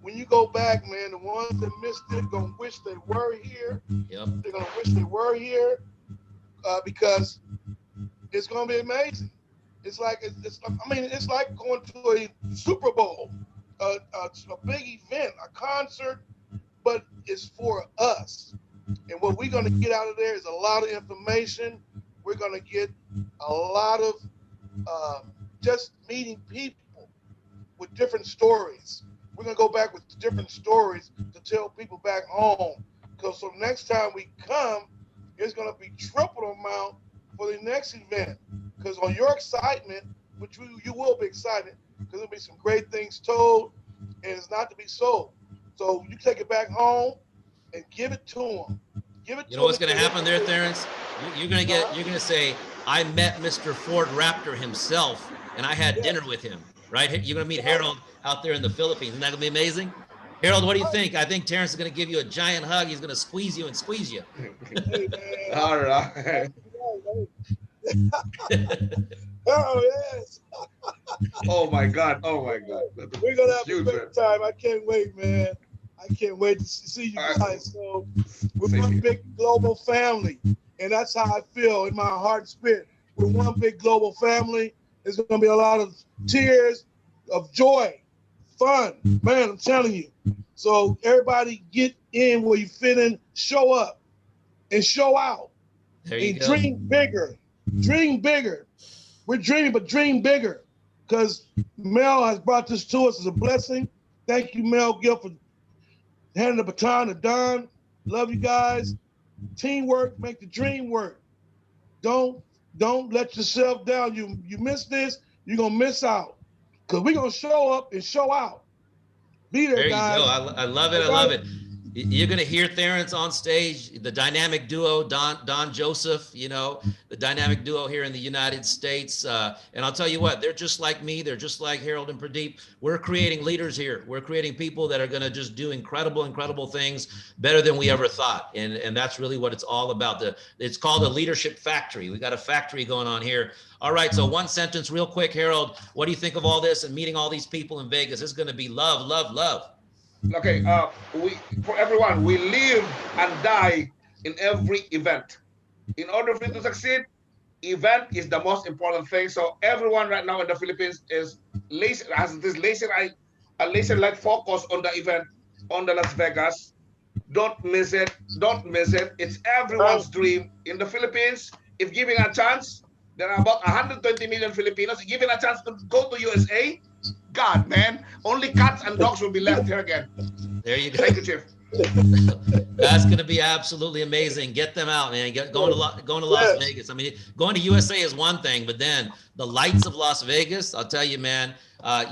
When you go back, man, the ones that missed it going to wish they were here. Yep. They're going to wish they were here because it's going to be amazing. It's like, it's like going to a Super Bowl, a big event, a concert, but it's for us. And what we're going to get out of there is a lot of information. We're going to get a lot of just meeting people with different stories. We're going to go back with different stories to tell people back home. Because so next time we come, it's going to be triple amount for the next event. Because on your excitement, which you will be excited, because there'll be some great things told, and it's not to be sold. So you take it back home and give it to them. Give it. You know what's going to happen there, Terrence? You're going to say, I met Mr. Ford Raptor himself, and I had dinner with him. Right? You're going to meet Harold out there in the Philippines. Isn't that going to be amazing? Harold, what do you think? I think Terrence is going to give you a giant hug. He's going to squeeze you and squeeze you. All right. Oh, yes. Oh, my God. Oh, my God. We're going to have a great time. I can't wait, man. I can't wait to see you guys. So we're one big global family. And that's how I feel in my heart and spirit. We're one big global family. There's going to be a lot of tears of joy, fun. Man, I'm telling you. So everybody get in where you fit in, show up and show out. There you go. Dream bigger. Dream bigger. We're dreaming, but dream bigger. Because Mel has brought this to us as a blessing. Thank you, Mel Gill, for handing the baton to Don. Love you guys. Teamwork, make the dream work. Don't let yourself down. You miss this, you're gonna miss out. Because we're gonna show up and show out. Be there, guys. There you go. I love it. I love it. You're gonna hear Terrence on stage, the dynamic duo, Don Joseph, you know, the dynamic duo here in the United States. And I'll tell you what, they're just like me. They're just like Harold and Pradeep. We're creating leaders here. We're creating people that are gonna just do incredible, incredible things better than we ever thought. And that's really what it's all about. It's called a leadership factory. We got a factory going on here. All right, so one sentence real quick, Harold. What do you think of all this and meeting all these people in Vegas? It's gonna be love, love, love. Okay, for everyone, we live and die in every event. In order for you to succeed, event is the most important thing. So everyone right now in the Philippines has this laser-like focus on the event on the Las Vegas. Don't miss it. Don't miss it. It's everyone's dream in the Philippines. If given a chance, there are about 120 million Filipinos. Given a chance to go to USA, God, man, only cats and dogs will be left here again. There you go. Thank you, Chief. That's going to be absolutely amazing. Get them out, man. Going to Las Vegas. I mean, going to USA is one thing, but then the lights of Las Vegas, I'll tell you, man,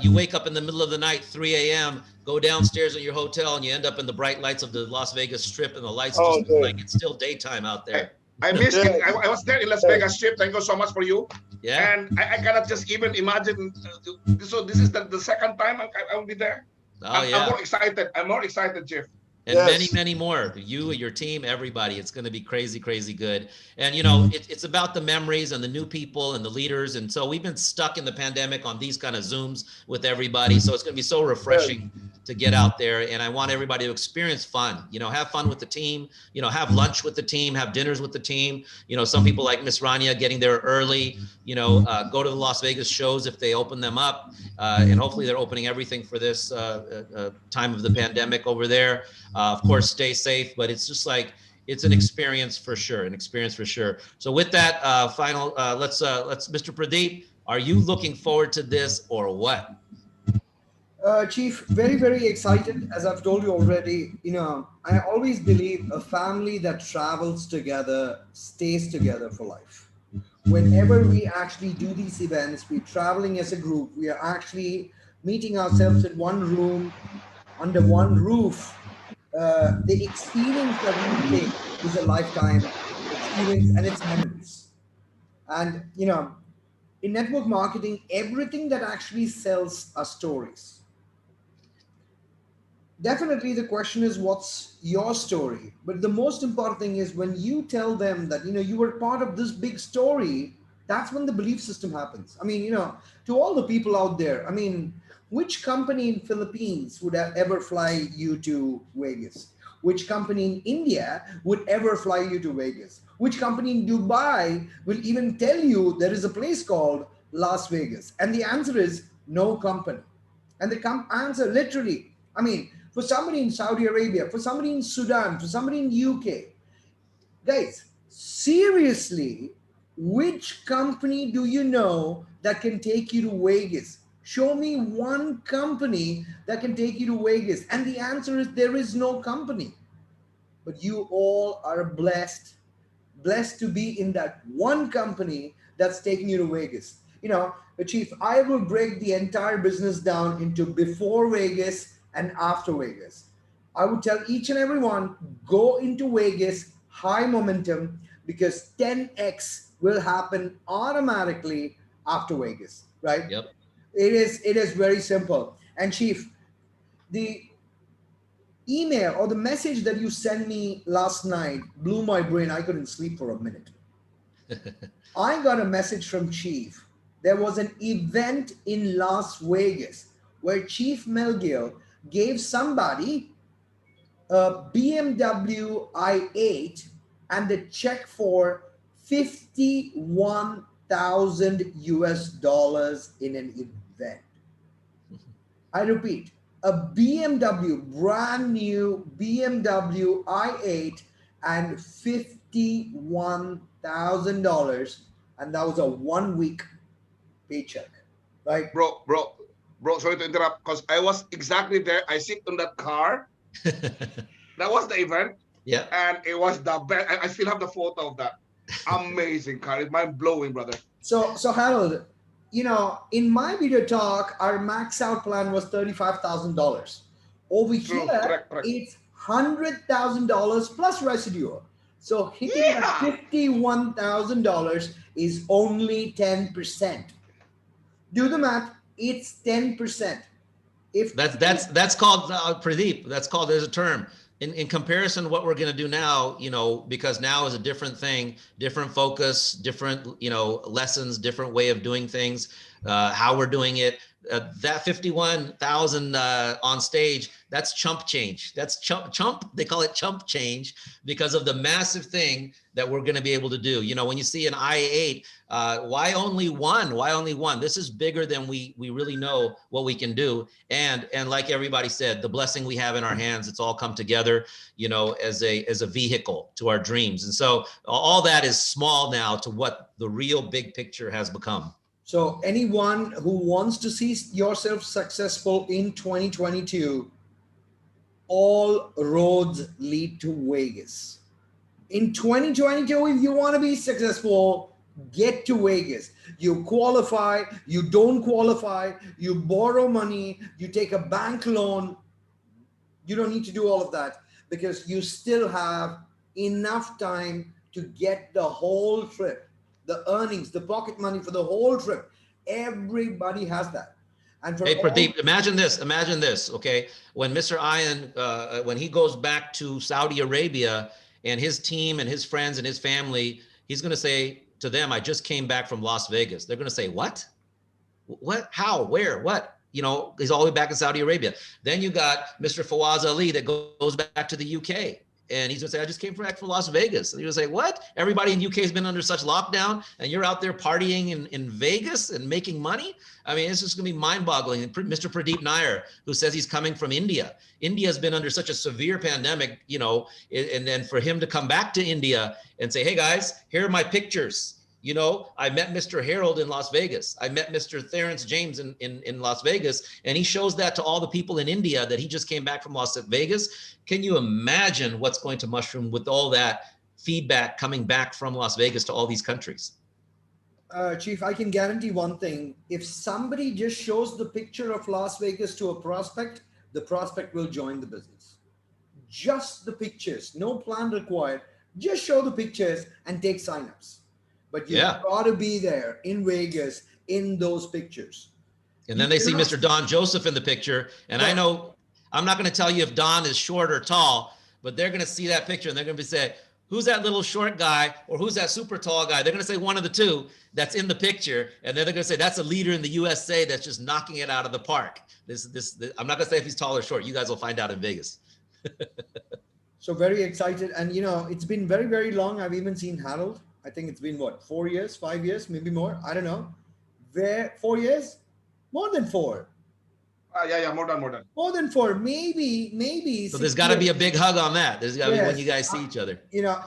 you wake up in the middle of the night, 3 a.m., go downstairs in your hotel, and you end up in the bright lights of the Las Vegas Strip, and the lights just look like it's still daytime out there. I missed it. I was there in Las Vegas Strip. Thank you so much for you. Yeah. And I cannot just even imagine. So this is the second time I'll be there. Oh, yeah. I'm more excited. I'm more excited, Jeff. And many more. You, your team, everybody. It's going to be crazy, crazy good. And, you know, it's about the memories and the new people and the leaders. And so we've been stuck in the pandemic on these kind of Zooms with everybody. So it's going to be so refreshing to get out there. And I want everybody to experience fun, you know, have fun with the team, you know, have lunch with the team, have dinners with the team. You know, some people like Miss Rania getting there early, you know, go to the Las Vegas shows if they open them up. And hopefully they're opening everything for this time of the pandemic over there. Of course, stay safe, but it's just like, it's an experience for sure, So with that, let's Mr. Pradeep, are you looking forward to this or what? Chief, very, very excited. As I've told you already, you know, I always believe a family that travels together stays together for life. Whenever we actually do these events, we're traveling as a group, we are actually meeting ourselves in one room, under one roof. The experience that we take is a lifetime experience and it's memories. And, you know, in network marketing, everything that actually sells are stories. Definitely the question is what's your story, but the most important thing is when you tell them that, you know, you were part of this big story, that's when the belief system happens. I mean, you know, to all the people out there, I mean, which company in Philippines would ever fly you to Vegas? Which company in India would ever fly you to Vegas? Which company in Dubai will even tell you there is a place called Las Vegas? And the answer is no company. And the answer literally, I mean, for somebody in Saudi Arabia, for somebody in Sudan, for somebody in UK, guys, seriously, which company do you know that can take you to Vegas? Show me one company that can take you to Vegas. And the answer is there is no company. But you all are blessed to be in that one company that's taking you to Vegas. You know, Chief, I will break the entire business down into before Vegas and after Vegas. I would tell each and every one, go into Vegas, high momentum, because 10x will happen automatically after Vegas, right? Yep. It is very simple. And Chief, the email or the message that you sent me last night blew my brain. I couldn't sleep for a minute. I got a message from Chief. There was an event in Las Vegas where Chief Melgill gave somebody a BMW i8 and the check for 51,000 US dollars in an event. I repeat, a BMW, brand new BMW i8 and $51,000. And that was a 1 week paycheck, right? Bro, sorry to interrupt because I was exactly there. I sit on that car. That was the event. Yeah. And it was the best. I still have the photo of that. Amazing car. It's mind blowing, brother. So Harold, you know, in my video talk, our max out plan was $35,000. Over here, correct. it's $100,000 plus residual. So hitting that $51,000 is only 10%. Do the math. It's 10%. If that's called Pradeep. That's called, there's a term. In comparison to what we're going to do now, you know, because now is a different thing, different focus, different, you know, lessons, different way of doing things, how we're doing it. That 51,000 on stage, that's chump change. That's chump. They call it chump change because of the massive thing that we're going to be able to do. You know, when you see an i8, why only one? Why only one? This is bigger than we really know what we can do. And like everybody said, the blessing we have in our hands, it's all come together, you know, as a vehicle to our dreams. And so all that is small now to what the real big picture has become. So anyone who wants to see yourself successful in 2022, all roads lead to Vegas. In 2022, if you want to be successful, get to Vegas. You qualify, you don't qualify, you borrow money, you take a bank loan. You don't need to do all of that because you still have enough time to get the whole trip, the earnings, the pocket money for the whole trip. Everybody has that. And for Hey, all, Pradeep, imagine this, okay? When Mr. Ian, when he goes back to Saudi Arabia and his team and his friends and his family, he's going to say to them, I just came back from Las Vegas. They're going to say, what? What? How? Where? What? You know, he's all the way back in Saudi Arabia. Then you got Mr. Fawaz Ali that goes back to the UK. And he's gonna say, I just came back from Las Vegas. And you're gonna say, what? Everybody in the UK has been under such lockdown and you're out there partying in Vegas and making money? I mean, it's just gonna be mind boggling. And Mr. Pradeep Nair, who says he's coming from India. India has been under such a severe pandemic, you know, and then for him to come back to India and say, hey guys, here are my pictures. You know, I met Mr. Harold in Las Vegas. I met Mr. Terrence James in Las Vegas. And he shows that to all the people in India that he just came back from Las Vegas. Can you imagine what's going to mushroom with all that feedback coming back from Las Vegas to all these countries? Chief, I can guarantee one thing. If somebody just shows the picture of Las Vegas to a prospect, the prospect will join the business. Just the pictures, no plan required. Just show the pictures and take signups. But you've got to be there in Vegas in those pictures. And then they see Mr. Don Joseph in the picture. And I know, I'm not going to tell you if Don is short or tall, but they're going to see that picture and they're going to say, who's that little short guy or who's that super tall guy? They're going to say one of the two that's in the picture. And then they're going to say, that's a leader in the USA that's just knocking it out of the park. I'm not going to say if he's tall or short. You guys will find out in Vegas. So very excited. And, you know, it's been very, very long. I've even seen Harold. I think it's been what, 4 years, 5 years, maybe more. I don't know. 4 years? More than 4. Yeah, more than. More than 4, maybe. So there's got to be a big hug on that. There's got to be when you guys see each other. You know,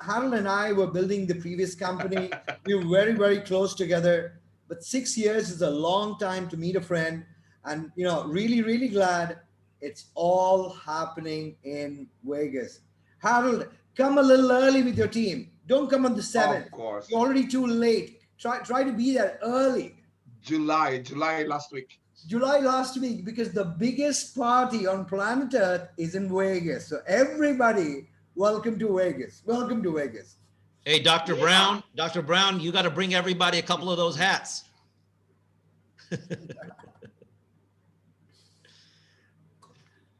Harold and I were building the previous company. We were very, very close together. But 6 years is a long time to meet a friend. And, you know, really, really glad it's all happening in Vegas. Harold, come a little early with your team. Don't come on the 7th. Of course. You're already too late. Try to be there early. July last week. July last week, because the biggest party on planet Earth is in Vegas. So everybody, welcome to Vegas. Welcome to Vegas. Hey, Dr. Brown, you got to bring everybody a couple of those hats.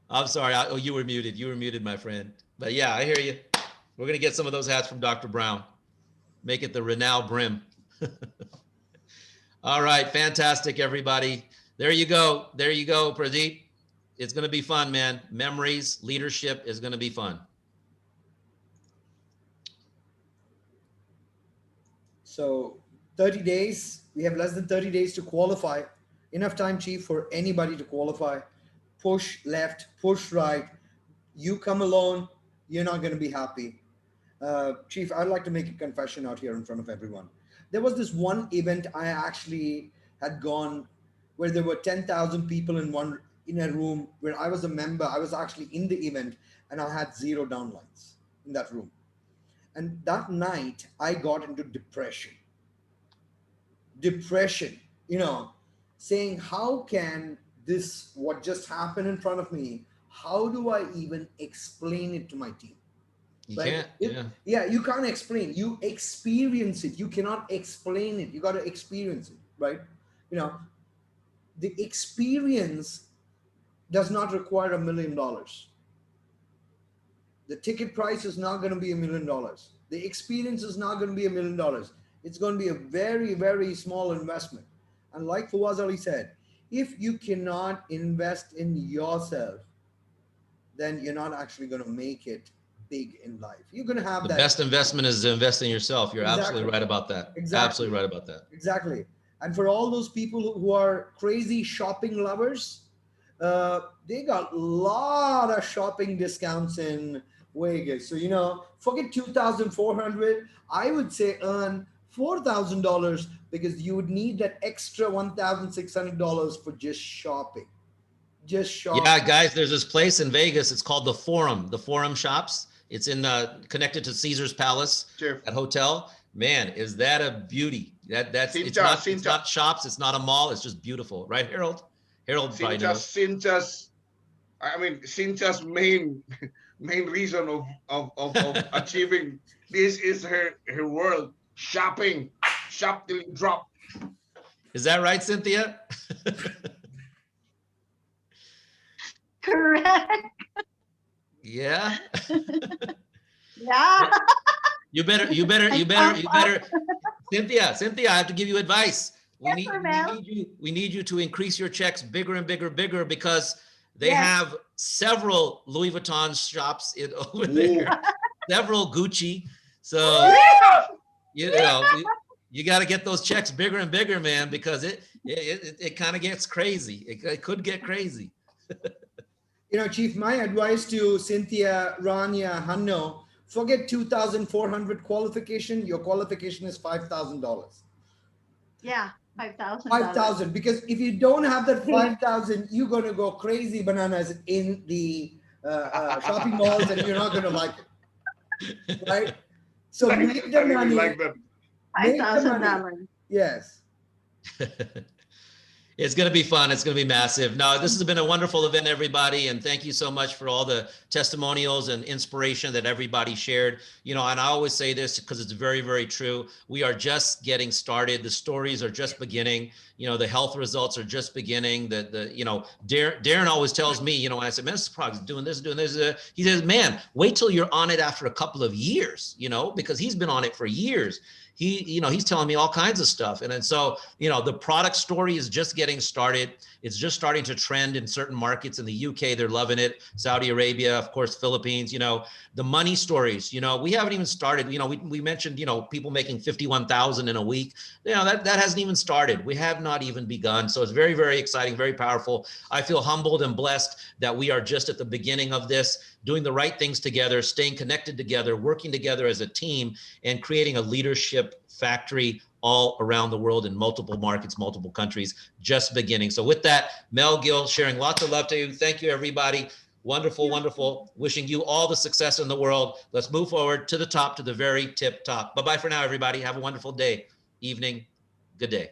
I'm sorry. Oh, you were muted. You were muted, my friend. But yeah, I hear you. We're going to get some of those hats from Dr. Brown. Make it the Renown Brim. All right. Fantastic, everybody. There you go. There you go, Pradeep. It's going to be fun, man. Memories, leadership is going to be fun. So 30 days. We have less than 30 days to qualify. Enough time, Chief, for anybody to qualify. Push left, push right. You come alone, you're not going to be happy. Chief, I'd like to make a confession out here in front of everyone. There was this one event I actually had gone where there were 10,000 people in a room where I was a member. I was actually in the event and I had 0 downlines in that room. And that night I got into depression, you know, saying, how can this, what just happened in front of me, how do I even explain it to my team? You right? can't, yeah, you can't explain. You experience it. You cannot explain it. You got to experience it, right? You know, the experience does not require $1 million. The ticket price is not going to be $1 million. The experience is not going to be $1 million. It's going to be a very, very small investment. And like Fawaz Ali said, if you cannot invest in yourself, then you're not actually going to make it big in life. You're going to have the that. best investment is to invest in yourself. You're Exactly. absolutely right about that. Exactly. Absolutely right about that. Exactly. And for all those people who are crazy shopping lovers, they got a lot of shopping discounts in Vegas. So, you know, forget $2,400. I would say earn $4,000 because you would need that extra $1,600 for just shopping. just shocked. Yeah, guys, there's this place in Vegas. It's called the Forum Shops. It's in connected to Caesar's Palace, that hotel. Man, is that a beauty? That's it's not shops, it's not a mall, it's just beautiful, right, Harold? Harold probably knows. Cynthia's main reason of achieving this is her world. Shopping. Shop till you drop. Is that right, Cynthia? Correct. Yeah. Yeah. You better. Cynthia, I have to give you advice. We need you to increase your checks bigger and bigger because they have several Louis Vuitton shops over there, several Gucci. So you got to get those checks bigger and bigger, man, because it kind of gets crazy. It could get crazy. Chief, my advice to Cynthia, Rania, Hanno, forget 2,400 qualification. Your qualification is $5,000. Yeah, $5,000. 5,000, because if you don't have that 5,000, you're going to go crazy bananas in the shopping malls, and you're not going to like it, right? So make the money. Like that. $5,000. Yes. It's going to be fun. It's going to be massive. No, this has been a wonderful event, everybody. And thank you so much for all the testimonials and inspiration that everybody shared. And I always say this because it's very, very true. We are just getting started. The stories are just beginning. The health results are just beginning. Darren always tells me, when I say, man, this product's doing this. He says, man, wait till you're on it after a couple of years, because he's been on it for years. He's telling me all kinds of stuff. And then so, the product story is just getting started. It's just starting to trend in certain markets. In the UK, they're loving it. Saudi Arabia, of course, Philippines, the money stories, we haven't even started. We mentioned, people making 51,000 in a week. That hasn't even started. We have not even begun. So it's very, very exciting, very powerful. I feel humbled and blessed that we are just at the beginning of this, doing the right things together, staying connected together, working together as a team, and creating a leadership factory all around the world in multiple markets, multiple countries, just beginning. So with that, Mel Gill sharing lots of love to you. Thank you, everybody. Wonderful, wonderful. Wishing you all the success in the world. Let's move forward to the top, to the very tip top. Bye-bye for now, everybody. Have a wonderful day, evening. Good day.